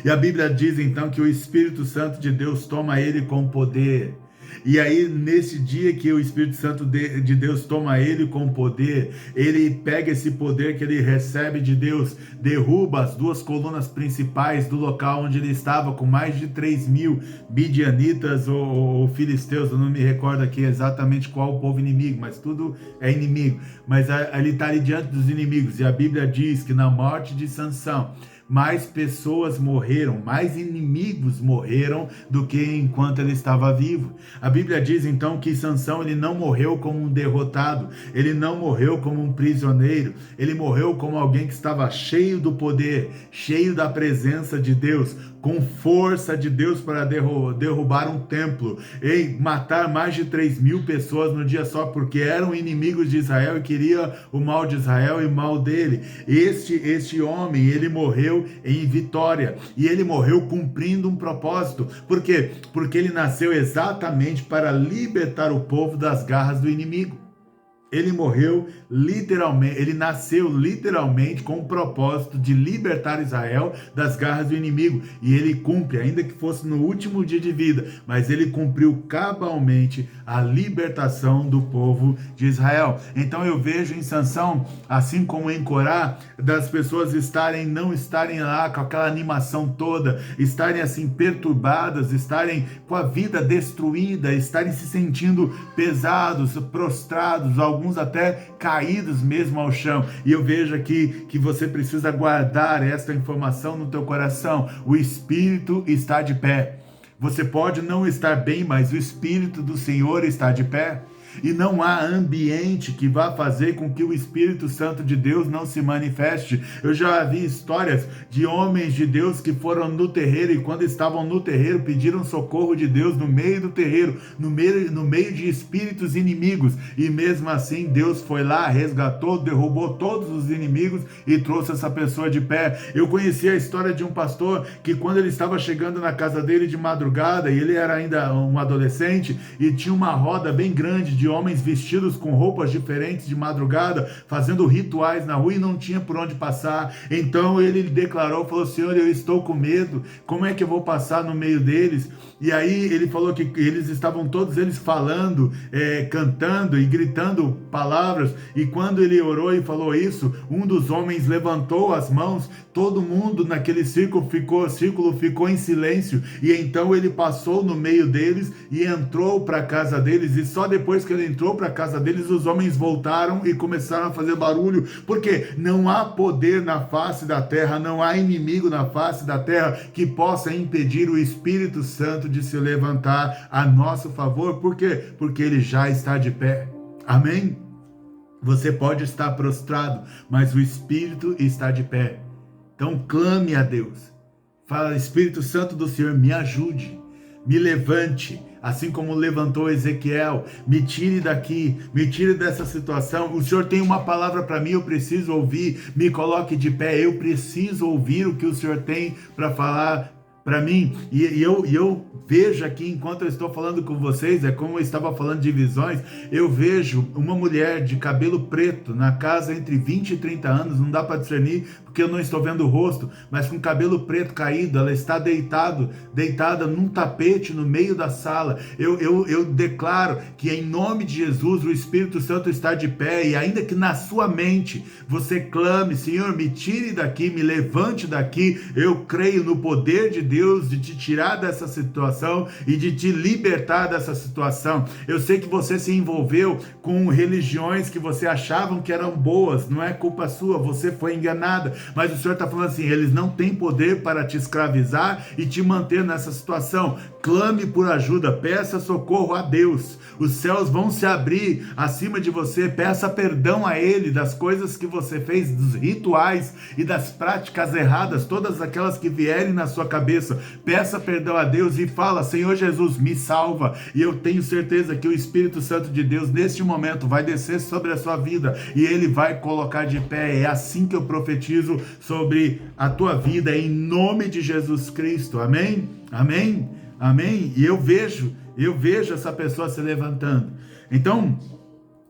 E a Bíblia diz então que o Espírito Santo de Deus toma ele com poder. E aí nesse dia que o Espírito Santo de Deus toma ele com poder, ele pega esse poder que ele recebe de Deus, derruba as duas colunas principais do local onde ele estava, com mais de 3.000 midianitas ou filisteus, eu não me recordo aqui exatamente qual o povo inimigo, mas tudo é inimigo. Mas ele está ali diante dos inimigos, e a Bíblia diz que na morte de Sansão, mais pessoas morreram, mais inimigos morreram do que enquanto ele estava vivo. A Bíblia diz então que Sansão, ele não morreu como um derrotado, ele não morreu como um prisioneiro, ele morreu como alguém que estava cheio do poder, cheio da presença de Deus, com força de Deus para derrubar um templo e matar mais de 3.000 pessoas no dia só, porque eram inimigos de Israel e queria o mal de Israel e o mal dele. Este homem, ele morreu em vitória, e ele morreu cumprindo um propósito. Por quê? Porque ele nasceu exatamente para libertar o povo das garras do inimigo. Ele morreu literalmente, ele nasceu literalmente com o propósito de libertar Israel das garras do inimigo. E ele cumpre, ainda que fosse no último dia de vida, mas ele cumpriu cabalmente a libertação do povo de Israel. Então eu vejo em Sansão, assim como em Corá, das pessoas não estarem lá com aquela animação toda, estarem assim perturbadas, estarem com a vida destruída, estarem se sentindo pesados, prostrados, alguns até caídos mesmo ao chão. E eu vejo aqui que você precisa guardar esta informação no teu coração. O Espírito está de pé. Você pode não estar bem, mas o Espírito do Senhor está de pé. E não há ambiente que vá fazer com que o Espírito Santo de Deus não se manifeste. Eu já vi histórias de homens de Deus que foram no terreiro, e quando estavam no terreiro pediram socorro de Deus no meio do terreiro, no meio de espíritos inimigos, e mesmo assim Deus foi lá, resgatou, derrubou todos os inimigos e trouxe essa pessoa de pé. Eu conheci a história de um pastor que, quando ele estava chegando na casa dele de madrugada, e ele era ainda um adolescente, e tinha uma roda bem grande de homens vestidos com roupas diferentes de madrugada, fazendo rituais na rua, e não tinha por onde passar. Então ele declarou, falou: Senhor, eu estou com medo, como é que eu vou passar no meio deles? E aí ele falou que eles estavam todos eles falando, cantando e gritando palavras, e quando ele orou e falou isso, um dos homens levantou as mãos, todo mundo naquele círculo ficou em silêncio, e então ele passou no meio deles e entrou para a casa deles, e só depois que ele entrou para a casa deles, os homens voltaram e começaram a fazer barulho, porque não há poder na face da terra, não há inimigo na face da terra que possa impedir o Espírito Santo de se levantar a nosso favor. Por quê? Porque ele já está de pé. Amém? Você pode estar prostrado, mas o Espírito está de pé. Então clame a Deus. Fala, Espírito Santo do Senhor, me ajude, me levante, assim como levantou Ezequiel, me tire daqui, me tire dessa situação. O Senhor tem uma palavra para mim, eu preciso ouvir, me coloque de pé, eu preciso ouvir o que o Senhor tem para falar para mim. E eu vejo aqui, enquanto eu estou falando com vocês, é como eu estava falando de visões, eu vejo uma mulher de cabelo preto na casa entre 20 e 30 anos, não dá para discernir, porque eu não estou vendo o rosto, mas com cabelo preto caído, ela está deitada num tapete no meio da sala. Eu declaro que em nome de Jesus o Espírito Santo está de pé, e ainda que na sua mente você clame, Senhor, me tire daqui, me levante daqui, eu creio no poder de Deus de te tirar dessa situação e de te libertar dessa situação. Eu sei que você se envolveu com religiões que você achavam que eram boas, não é culpa sua, você foi enganada, mas o Senhor está falando assim, eles não têm poder para te escravizar e te manter nessa situação. Clame por ajuda, peça socorro a Deus, os céus vão se abrir acima de você, peça perdão a Ele das coisas que você fez, dos rituais e das práticas erradas, todas aquelas que vierem na sua cabeça, peça perdão a Deus e fala, Senhor Jesus, me salva, e eu tenho certeza que o Espírito Santo de Deus neste momento vai descer sobre a sua vida e Ele vai colocar de pé. É assim que eu profetizo sobre a tua vida, em nome de Jesus Cristo, amém? Amém? Amém? E eu vejo essa pessoa se levantando. Então,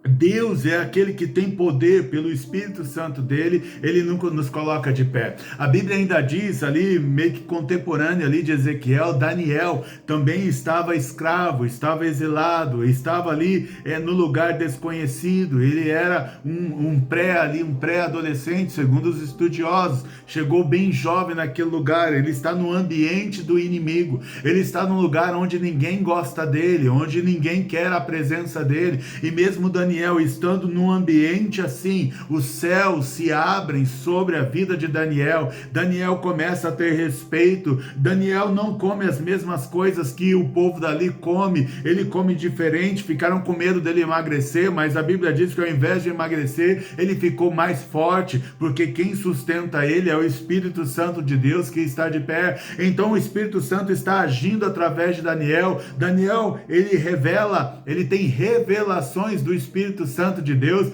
Deus é aquele que tem poder pelo Espírito Santo dele, ele nunca nos coloca de pé. A Bíblia ainda diz ali, meio que contemporânea ali de Ezequiel, Daniel também estava escravo, estava exilado, estava ali no lugar desconhecido, ele era um pré-adolescente, segundo os estudiosos, chegou bem jovem naquele lugar, ele está no ambiente do inimigo, ele está num lugar onde ninguém gosta dele, onde ninguém quer a presença dele, e mesmo Daniel estando num ambiente assim, os céus se abrem sobre a vida de Daniel. Daniel começa a ter respeito. Daniel não come as mesmas coisas que o povo dali come, ele come diferente. Ficaram com medo dele emagrecer, mas a Bíblia diz que ao invés de emagrecer, ele ficou mais forte, porque quem sustenta ele é o Espírito Santo de Deus que está de pé. Então o Espírito Santo está agindo através de Daniel. Daniel, ele tem revelações do Espírito Santo de Deus.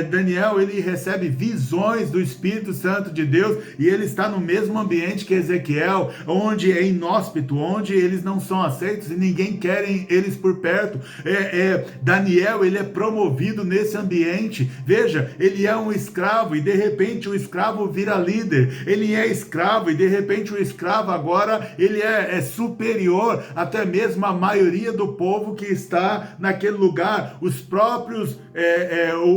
Daniel, ele recebe visões do Espírito Santo de Deus, e ele está no mesmo ambiente que Ezequiel, onde é inóspito, onde eles não são aceitos e ninguém quer eles por perto. Daniel, ele é promovido nesse ambiente. Veja, ele é um escravo e de repente o escravo vira líder. Ele é escravo e de repente o escravo agora ele é superior até mesmo à maioria do povo que está naquele lugar. O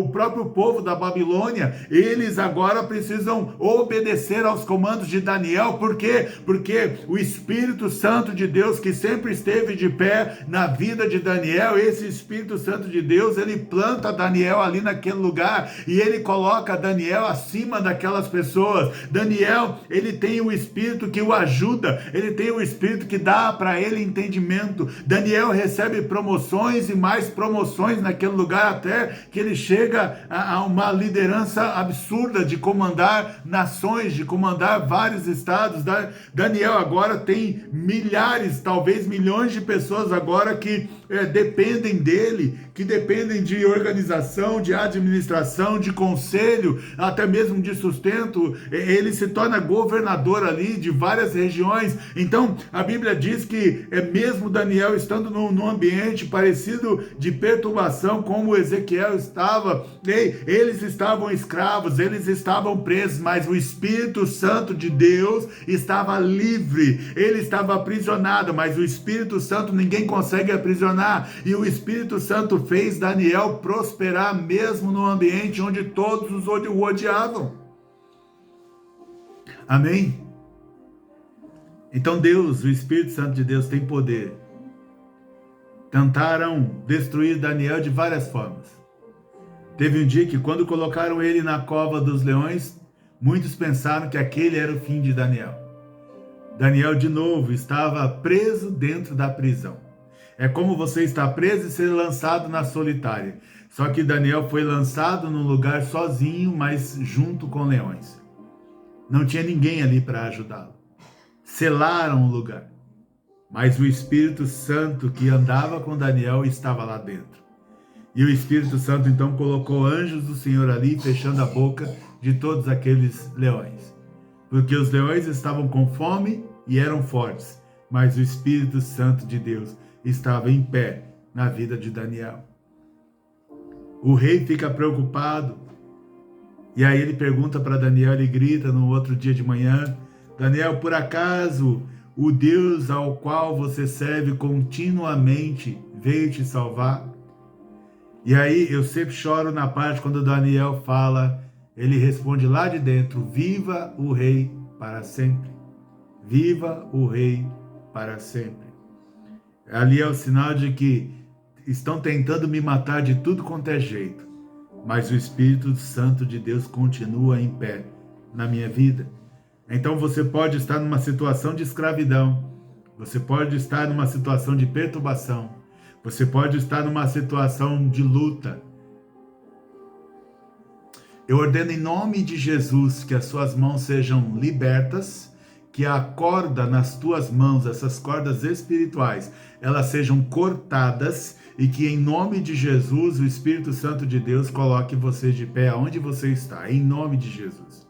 próprio povo da Babilônia, eles agora precisam obedecer aos comandos de Daniel. Por quê? Porque o Espírito Santo de Deus, que sempre esteve de pé na vida de Daniel, esse Espírito Santo de Deus, ele planta Daniel ali naquele lugar, e ele coloca Daniel acima daquelas pessoas. Daniel, ele tem o Espírito que o ajuda, ele tem o Espírito que dá para ele entendimento. Daniel recebe promoções e mais promoções naquele lugar, até que ele chega a uma liderança absurda de comandar nações, de comandar vários estados. Daniel agora tem milhares, talvez milhões de pessoas agora que dependem dele, que dependem de organização, de administração, de conselho, até mesmo de sustento. Ele se torna governador ali de várias regiões. Então a Bíblia diz que mesmo Daniel estando num ambiente parecido de perturbação como Ezequiel estava, eles estavam escravos, eles estavam presos, mas o Espírito Santo de Deus estava livre. Ele estava aprisionado, mas o Espírito Santo ninguém consegue aprisionar, e o Espírito Santo fez Daniel prosperar mesmo no ambiente onde todos o odiavam. Amém? Então Deus, o Espírito Santo de Deus tem poder. Tentaram destruir Daniel de várias formas. Teve um dia que quando colocaram ele na cova dos leões, muitos pensaram que aquele era o fim de Daniel. Daniel de novo estava preso dentro da prisão. É como você estar preso e ser lançado na solitária. Só que Daniel foi lançado num lugar sozinho, mas junto com leões. Não tinha ninguém ali para ajudá-lo. Selaram o lugar. Mas o Espírito Santo que andava com Daniel estava lá dentro. E o Espírito Santo então colocou anjos do Senhor ali, fechando a boca de todos aqueles leões. Porque os leões estavam com fome e eram fortes, mas o Espírito Santo de Deus estava em pé na vida de Daniel. O rei fica preocupado, e aí ele pergunta para Daniel, ele grita no outro dia de manhã: Daniel, por acaso o Deus ao qual você serve continuamente veio te salvar? E aí eu sempre choro na parte quando Daniel fala, ele responde lá de dentro: viva o rei para sempre. Viva o rei para sempre. Ali é o sinal de que estão tentando me matar de tudo quanto é jeito, mas o Espírito Santo de Deus continua em pé na minha vida. Então você pode estar numa situação de escravidão, você pode estar numa situação de perturbação, você pode estar numa situação de luta. Eu ordeno em nome de Jesus que as suas mãos sejam libertas, que a corda nas tuas mãos, essas cordas espirituais, elas sejam cortadas e que em nome de Jesus, o Espírito Santo de Deus coloque você de pé aonde você está, em nome de Jesus.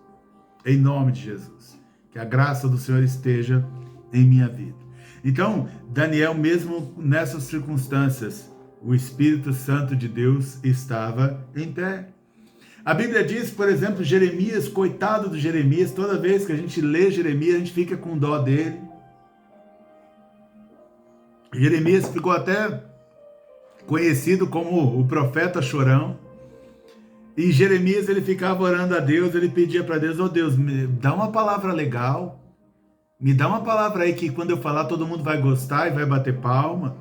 Em nome de Jesus. Que a graça do Senhor esteja em minha vida. Então, Daniel, mesmo nessas circunstâncias, o Espírito Santo de Deus estava em pé. A Bíblia diz, por exemplo, Jeremias, coitado do Jeremias, toda vez que a gente lê Jeremias, a gente fica com dó dele. Jeremias ficou até conhecido como o profeta chorão. E Jeremias, ele ficava orando a Deus, ele pedia para Deus: oh Deus, me dá uma palavra legal, me dá uma palavra aí que quando eu falar todo mundo vai gostar e vai bater palma,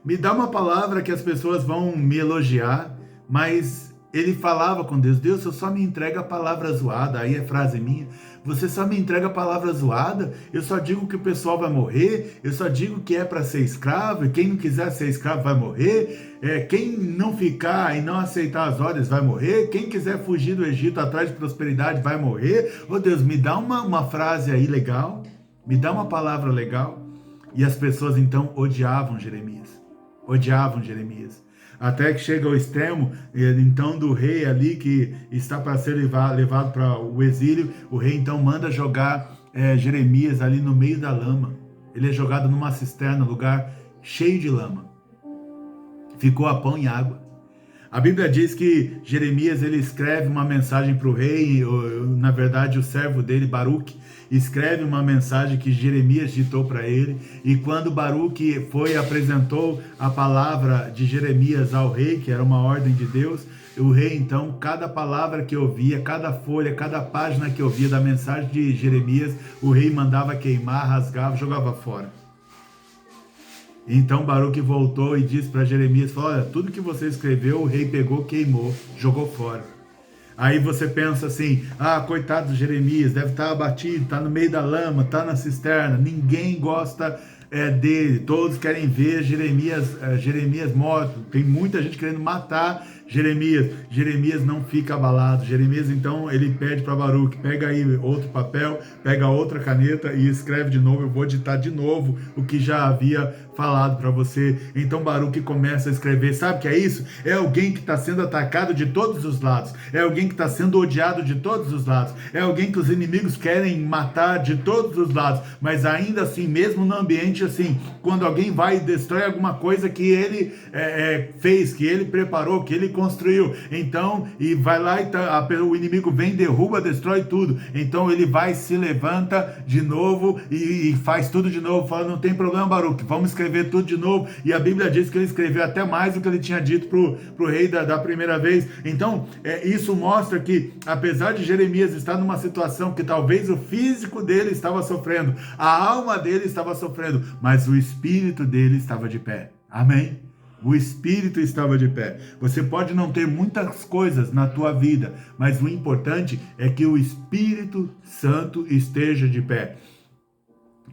me dá uma palavra que as pessoas vão me elogiar. Mas ele falava com Deus: Deus, você só me entrega a palavra zoada. Aí é frase minha: você só me entrega a palavra zoada, eu só digo que o pessoal vai morrer, eu só digo que é para ser escravo, e quem não quiser ser escravo vai morrer, quem não ficar e não aceitar as ordens vai morrer, quem quiser fugir do Egito atrás de prosperidade vai morrer. Oh Deus, me dá uma frase aí legal, me dá uma palavra legal. E as pessoas então odiavam Jeremias, até que chega ao extremo, então, do rei ali que está para ser levado para o exílio. O rei então manda jogar Jeremias ali no meio da lama. Ele é jogado numa cisterna, lugar cheio de lama. Ficou a pão e água. A Bíblia diz que Jeremias, ele escreve uma mensagem para o rei, na verdade o servo dele, Baruque, escreve uma mensagem que Jeremias ditou para ele, e quando Baruque foi e apresentou a palavra de Jeremias ao rei, que era uma ordem de Deus, o rei então, cada palavra que ouvia, cada folha, cada página que ouvia da mensagem de Jeremias, o rei mandava queimar, rasgava, jogava fora. Então Baruque voltou e disse para Jeremias, falou: olha, tudo que você escreveu, o rei pegou, queimou, jogou fora. Aí você pensa assim: ah, coitado do Jeremias, deve estar abatido, está no meio da lama, está na cisterna, ninguém gosta dele, todos querem ver Jeremias morto, tem muita gente querendo matar Jeremias. Jeremias não fica abalado. Jeremias então, ele pede para Baruque: pega aí outro papel, pega outra caneta e escreve de novo, eu vou ditar de novo o que já havia falado para você. Então Baruque começa a escrever. Sabe o que é isso? É alguém que está sendo atacado de todos os lados, é alguém que está sendo odiado de todos os lados, é alguém que os inimigos querem matar de todos os lados, mas ainda assim, mesmo no ambiente assim, quando alguém vai e destrói alguma coisa que ele fez, que ele preparou, que ele construiu, então, e vai lá e o inimigo vem, derruba, destrói tudo, então ele vai, se levanta de novo e faz tudo de novo, fala: não tem problema, Baruque, vamos escrever tudo de novo. E a Bíblia diz que ele escreveu até mais do que ele tinha dito pro rei da primeira vez. Então, isso mostra que, apesar de Jeremias estar numa situação que talvez o físico dele estava sofrendo, a alma dele estava sofrendo, mas o espírito dele estava de pé. Amém? O espírito estava de pé. Você pode não ter muitas coisas na tua vida, mas o importante é que o Espírito Santo esteja de pé.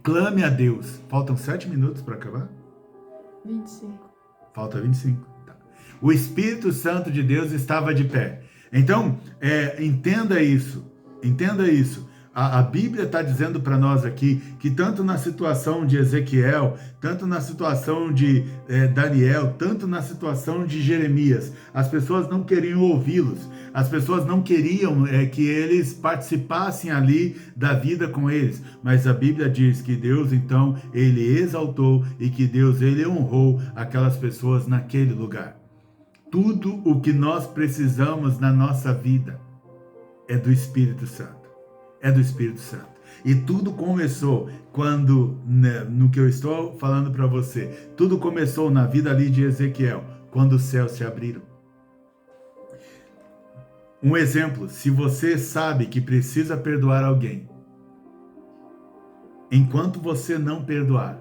Clame a Deus. Faltam 7 minutos para acabar? 25. Falta 25. Tá. O Espírito Santo de Deus estava de pé. Então, entenda isso. Entenda isso. A Bíblia está dizendo para nós aqui que tanto na situação de Ezequiel, tanto na situação de Daniel, tanto na situação de Jeremias, as pessoas não queriam ouvi-los, as pessoas não queriam que eles participassem ali da vida com eles, mas a Bíblia diz que Deus, então, ele exaltou e que Deus, ele honrou aquelas pessoas naquele lugar. Tudo o que nós precisamos na nossa vida é do Espírito Santo. É do Espírito Santo. E tudo começou quando, no que eu estou falando para você, tudo começou na vida ali de Ezequiel, quando os céus se abriram. Um exemplo, se você sabe que precisa perdoar alguém, enquanto você não perdoar,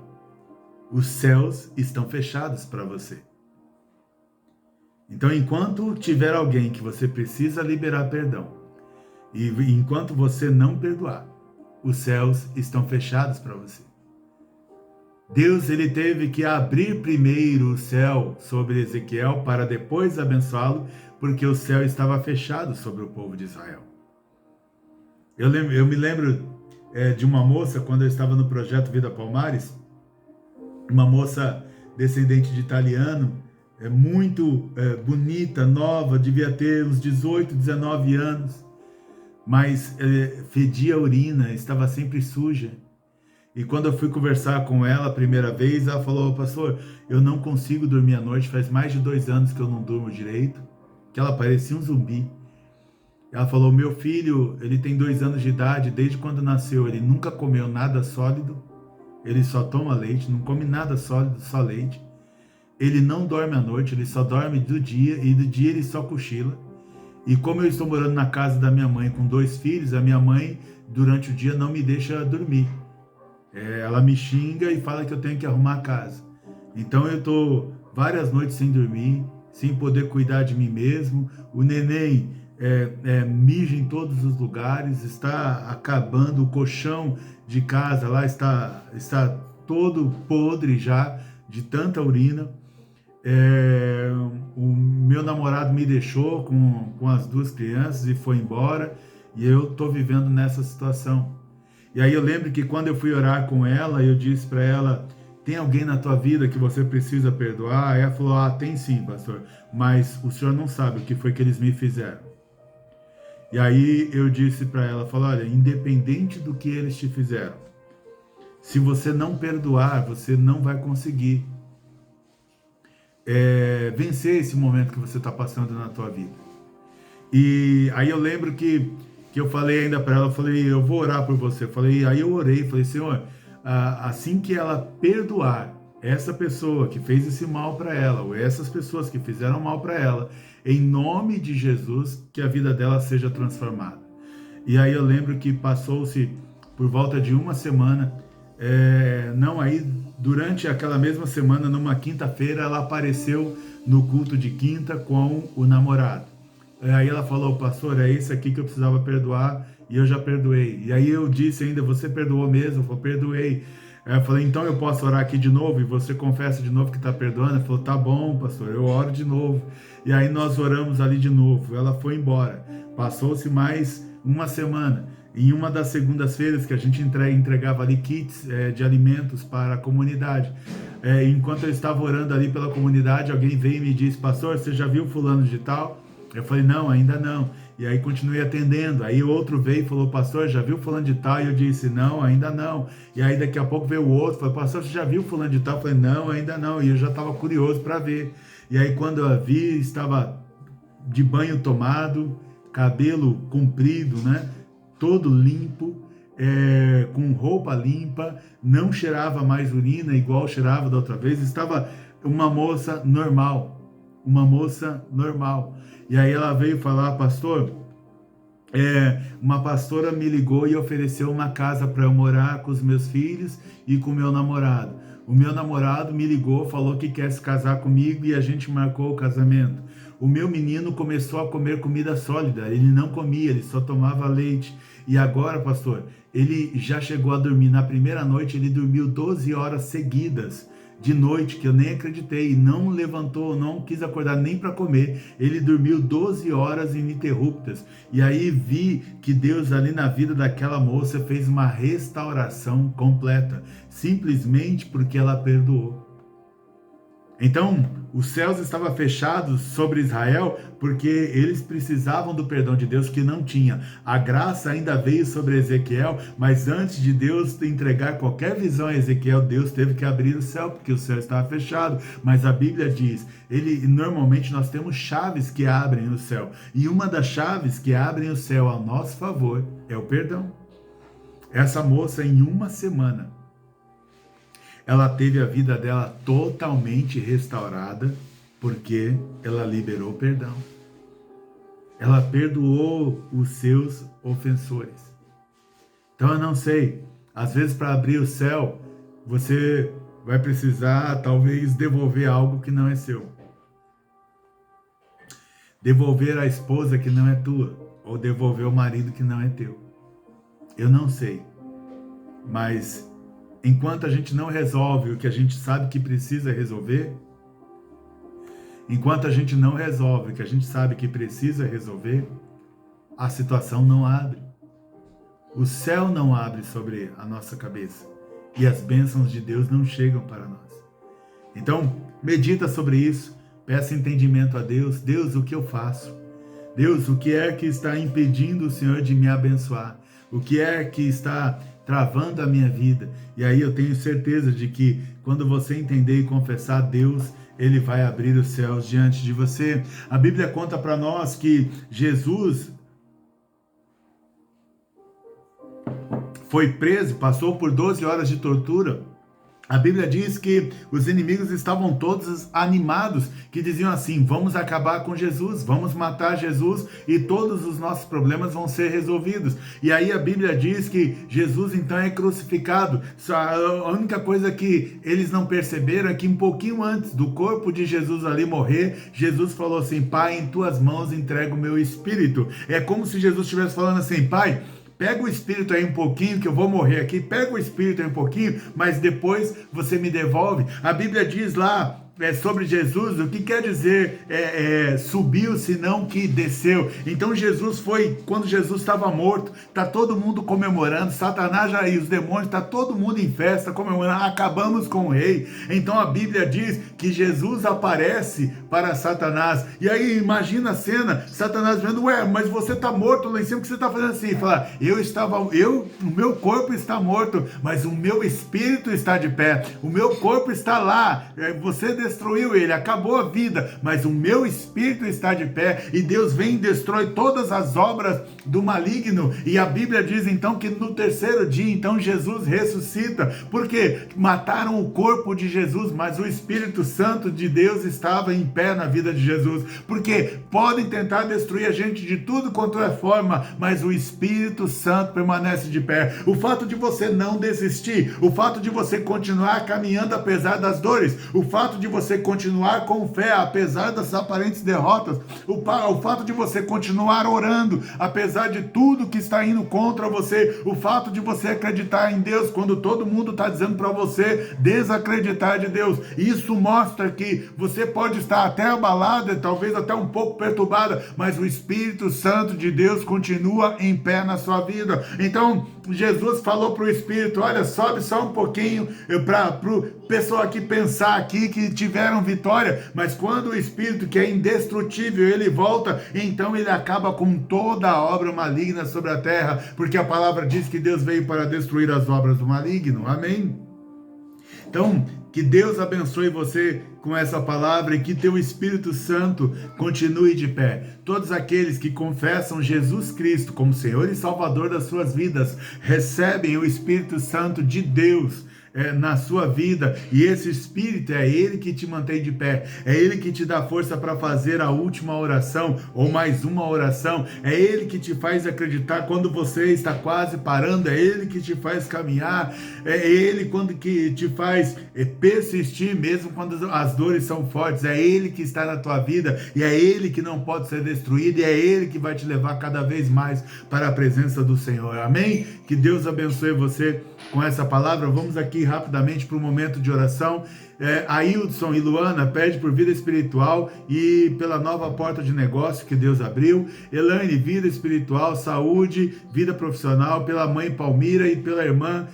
os céus estão fechados para você. Então, enquanto tiver alguém que você precisa liberar perdão, e enquanto você não perdoar, os céus estão fechados para você. Deus, ele teve que abrir primeiro o céu sobre Ezequiel para depois abençoá-lo, porque o céu estava fechado sobre o povo de Israel. Eu me lembro de uma moça, quando eu estava no projeto Vida Palmares, uma moça descendente de italiano, muito bonita, nova, devia ter uns 18, 19 anos, mas fedia urina, estava sempre suja. E quando eu fui conversar com ela a primeira vez, ela falou: pastor, eu não consigo dormir à noite, faz mais de 2 anos que eu não durmo direito, que ela parecia um zumbi. Ela falou: meu filho, ele tem 2 anos de idade, desde quando nasceu, ele nunca comeu nada sólido, ele só toma leite, não come nada sólido, só leite. Ele não dorme à noite, ele só dorme do dia, e do dia ele só cochila. E como eu estou morando na casa da minha mãe com 2 filhos, a minha mãe, durante o dia, não me deixa dormir. Ela me xinga e fala que eu tenho que arrumar a casa. Então eu estou várias noites sem dormir, sem poder cuidar de mim mesmo. O neném mija em todos os lugares, está acabando, o colchão de casa lá está todo podre já, de tanta urina. O meu namorado me deixou com as 2 crianças e foi embora, e eu estou vivendo nessa situação. E aí eu lembro que quando eu fui orar com ela, eu disse para ela: tem alguém na tua vida que você precisa perdoar? Aí ela falou: tem sim, pastor, mas o senhor não sabe o que foi que eles me fizeram. E aí eu disse para ela, olha, independente do que eles te fizeram, se você não perdoar, você não vai conseguir vencer esse momento que você está passando na tua vida. E aí eu lembro que eu falei ainda para ela, eu falei: eu vou orar por você. Aí eu orei, falei: Senhor, assim que ela perdoar essa pessoa que fez esse mal para ela, ou essas pessoas que fizeram mal para ela, em nome de Jesus, que a vida dela seja transformada. E aí eu lembro que passou-se por volta de uma semana, durante aquela mesma semana, numa quinta-feira, ela apareceu no culto de quinta com o namorado. Aí ela falou: pastor, é esse aqui que eu precisava perdoar, e eu já perdoei. E aí eu disse ainda: você perdoou mesmo? Eu falei: perdoei. Aí eu falei: então eu posso orar aqui de novo? E você confessa de novo que está perdoando? Ela falou: tá bom, pastor, eu oro de novo. E aí nós oramos ali de novo. Ela foi embora. Passou-se mais uma semana. Em uma das segundas-feiras que a gente entregava ali kits de alimentos para a comunidade. Enquanto eu estava orando ali pela comunidade, alguém veio e me disse: pastor, você já viu fulano de tal? Eu falei: não, ainda não. E aí continuei atendendo. Aí outro veio e falou: pastor, já viu fulano de tal? E eu disse: não, ainda não. E aí daqui a pouco veio o outro, falou: pastor, você já viu fulano de tal? Eu falei: não, ainda não. E eu já estava curioso para ver. E aí quando eu vi, estava de banho tomado, cabelo comprido, né? Todo limpo, com roupa limpa, não cheirava mais urina igual cheirava da outra vez. Estava uma moça normal. Uma moça normal. E aí ela veio falar: pastor, uma pastora me ligou e ofereceu uma casa para eu morar com os meus filhos e com o meu namorado. O meu namorado me ligou, falou que quer se casar comigo e a gente marcou o casamento. O meu menino começou a comer comida sólida, ele não comia, ele só tomava leite. E agora, pastor, ele já chegou a dormir. Na primeira noite ele dormiu 12 horas seguidas, de noite, que eu nem acreditei, não levantou, não quis acordar nem para comer. Ele dormiu 12 horas ininterruptas. E aí vi que Deus ali na vida daquela moça fez uma restauração completa, simplesmente porque ela perdoou. Então, os céus estavam fechados sobre Israel porque eles precisavam do perdão de Deus que não tinha. A graça ainda veio sobre Ezequiel, mas antes de Deus entregar qualquer visão a Ezequiel, Deus teve que abrir o céu, porque o céu estava fechado. Mas a Bíblia diz, normalmente nós temos chaves que abrem o céu. E uma das chaves que abrem o céu ao nosso favor é o perdão. Essa moça, em uma semana, ela teve a vida dela totalmente restaurada, porque ela liberou perdão. Ela perdoou os seus ofensores. Então eu não sei, às vezes para abrir o céu, você vai precisar talvez devolver algo que não é seu. Devolver a esposa que não é tua, ou devolver o marido que não é teu. Eu não sei, mas enquanto a gente não resolve o que a gente sabe que precisa resolver, enquanto a gente não resolve o que a gente sabe que precisa resolver, a situação não abre. O céu não abre sobre a nossa cabeça. E as bênçãos de Deus não chegam para nós. Então, medita sobre isso. Peça entendimento a Deus. Deus, o que eu faço? Deus, o que é que está impedindo o Senhor de me abençoar? O que é que está travando a minha vida? E aí eu tenho certeza de que quando você entender e confessar, Deus, Ele vai abrir os céus diante de você. A Bíblia conta para nós que Jesus foi preso, passou por 12 horas de tortura. A Bíblia diz que os inimigos estavam todos animados, que diziam assim, vamos acabar com Jesus, vamos matar Jesus e todos os nossos problemas vão ser resolvidos. E aí a Bíblia diz que Jesus então é crucificado. A única coisa que eles não perceberam é que um pouquinho antes do corpo de Jesus ali morrer, Jesus falou assim, Pai, em tuas mãos entrego o meu espírito. É como se Jesus estivesse falando assim, Pai, pega o espírito aí um pouquinho, que eu vou morrer aqui, pega o espírito aí um pouquinho, mas depois você me devolve. A Bíblia diz lá, sobre Jesus, o que quer dizer subiu, senão que desceu. Então Jesus foi, quando Jesus estava morto, está todo mundo comemorando, Satanás e os demônios, está todo mundo em festa, comemorando, acabamos com o rei. Então a Bíblia diz que Jesus aparece para Satanás, e aí imagina a cena, Satanás vendo, mas você está morto lá em cima, o que você está fazendo assim? Fala, o meu corpo está morto, mas o meu espírito está de pé, o meu corpo está lá, você destruiu ele, acabou a vida, mas o meu espírito está de pé, e Deus vem e destrói todas as obras do maligno, e a Bíblia diz então que no terceiro dia, então Jesus ressuscita, porque mataram o corpo de Jesus, mas o Espírito Santo de Deus estava em pé na vida de Jesus, porque podem tentar destruir a gente de tudo quanto é forma, mas o Espírito Santo permanece de pé. O fato de você não desistir, o fato de você continuar caminhando apesar das dores, o fato de você continuar com fé, apesar das aparentes derrotas, o fato de você continuar orando, apesar de tudo que está indo contra você, o fato de você acreditar em Deus, quando todo mundo está dizendo para você desacreditar de Deus, isso mostra que você pode estar até abalada, talvez até um pouco perturbada, mas o Espírito Santo de Deus continua em pé na sua vida. Então, Jesus falou para o Espírito, olha, sobe só um pouquinho, para o pessoal aqui pensar aqui que tiveram vitória, mas quando o Espírito, que é indestrutível, ele volta, então ele acaba com toda a obra maligna sobre a terra, porque a palavra diz que Deus veio para destruir as obras do maligno, amém? Então, que Deus abençoe você com essa palavra e que teu Espírito Santo continue de pé. Todos aqueles que confessam Jesus Cristo como Senhor e Salvador das suas vidas, recebem o Espírito Santo de Deus na sua vida, e esse Espírito é Ele que te mantém de pé, é Ele que te dá força para fazer a última oração, ou mais uma oração, é Ele que te faz acreditar quando você está quase parando, é Ele que te faz caminhar, é Ele que te faz persistir mesmo quando as dores são fortes, é Ele que está na tua vida, e é Ele que não pode ser destruído, e é Ele que vai te levar cada vez mais para a presença do Senhor, amém? Que Deus abençoe você com essa palavra. Vamos aqui rapidamente para um momento de oração. Ailton e Luana pede por vida espiritual e pela nova porta de negócio que Deus abriu. Elaine, vida espiritual, saúde, vida profissional, pela mãe Palmira e pela irmã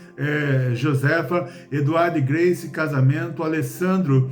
Josefa. Eduardo e Grace, casamento. Alessandro,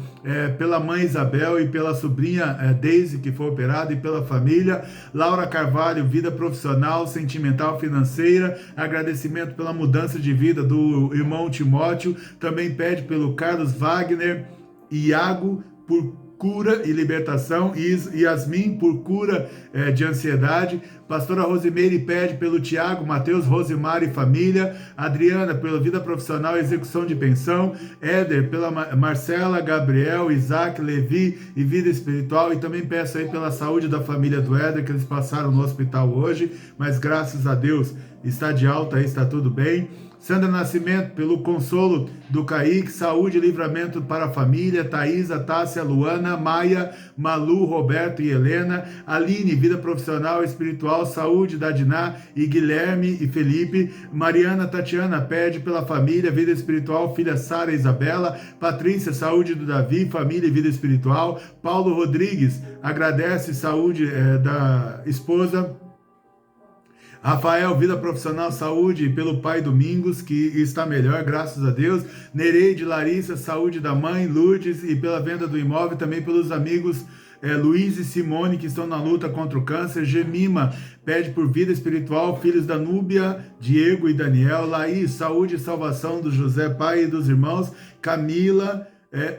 pela mãe Isabel e pela sobrinha Daisy, que foi operada, e pela família. Laura Carvalho, vida profissional, sentimental, financeira. Agradecimento pela mudança de vida do irmão Timóteo. Também pede pelo Carlos Wagner, Iago por cura e libertação, e Yasmin por cura de ansiedade. Pastora Rosimeire pede pelo Tiago, Mateus, Rosimar e família. Adriana pela vida profissional e execução de pensão. Éder pela Marcela, Gabriel, Isaac, Levi e vida espiritual. E também peço aí pela saúde da família do Éder, que eles passaram no hospital hoje, mas graças a Deus está de alta, aí está tudo bem. Sandra Nascimento, pelo consolo do Kaique, saúde e livramento para a família. Thaisa, Tássia, Luana, Maia, Malu, Roberto e Helena. Aline, vida profissional e espiritual, saúde da Diná e Guilherme e Felipe. Mariana Tatiana pede pela família, vida espiritual, filha Sara e Isabela. Patrícia, saúde do Davi, família e vida espiritual. Paulo Rodrigues agradece saúde da esposa. Rafael, vida profissional, saúde pelo pai Domingos, que está melhor, graças a Deus. Nereide, Larissa, saúde da mãe, Lourdes, e pela venda do imóvel, também pelos amigos Luiz e Simone, que estão na luta contra o câncer. Gemima pede por vida espiritual, filhos da Núbia, Diego e Daniel. Laís, saúde e salvação do José, pai e dos irmãos. Camila,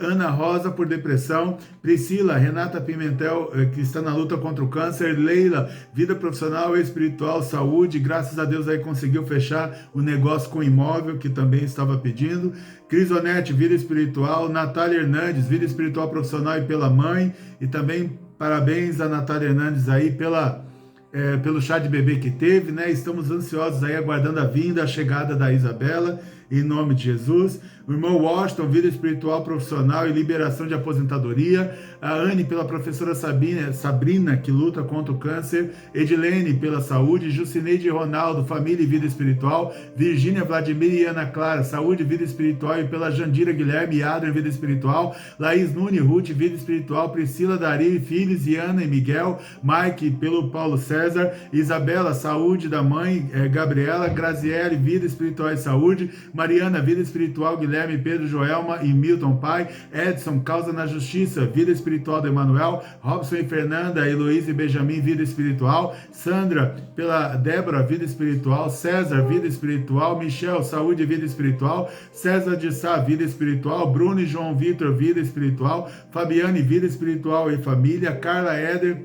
Ana Rosa por depressão. Priscila, Renata Pimentel, que está na luta contra o câncer. Leila, vida profissional e espiritual, saúde, graças a Deus aí conseguiu fechar o negócio com imóvel que também estava pedindo. Crisonete, vida espiritual. Natália Hernandes, vida espiritual profissional e pela mãe, e também parabéns a Natália Hernandes aí pelo chá de bebê que teve, né? Estamos ansiosos aí, aguardando a vinda, a chegada da Isabela, em nome de Jesus. O irmão Washington, vida espiritual, profissional e liberação de aposentadoria. A Anne, pela professora Sabrina, que luta contra o câncer. Edilene, pela saúde. Jucineide Ronaldo, família e vida espiritual. Virgínia, Vladimir e Ana Clara, saúde e vida espiritual, e pela Jandira, Guilherme e Adrian, vida espiritual. Laís Nune, Ruth, vida espiritual. Priscila, Dario e filhos, e Ana e Miguel. Mike, pelo Paulo César. Isabela, saúde da mãe, Gabriela. Graziele, vida espiritual e saúde. Mariana, vida espiritual, Guilherme, Pedro, Joelma e Milton, pai. Edson, causa na justiça, vida espiritual do Emanuel. Robson e Fernanda, Heloísa e Benjamin, vida espiritual. Sandra, pela Débora, vida espiritual. César, vida espiritual. Michel, saúde e vida espiritual. César de Sá, vida espiritual. Bruno e João Vitor, vida espiritual. Fabiane, vida espiritual e família. Carla Éder,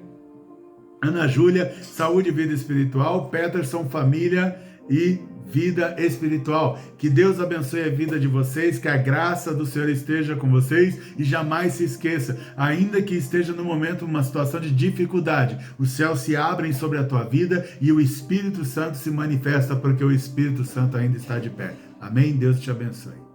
Ana Júlia, saúde e vida espiritual. Peterson, família e vida espiritual. Que Deus abençoe a vida de vocês, que a graça do Senhor esteja com vocês, e jamais se esqueça, ainda que esteja no momento uma situação de dificuldade, os céus se abrem sobre a tua vida e o Espírito Santo se manifesta, porque o Espírito Santo ainda está de pé. Amém? Deus te abençoe.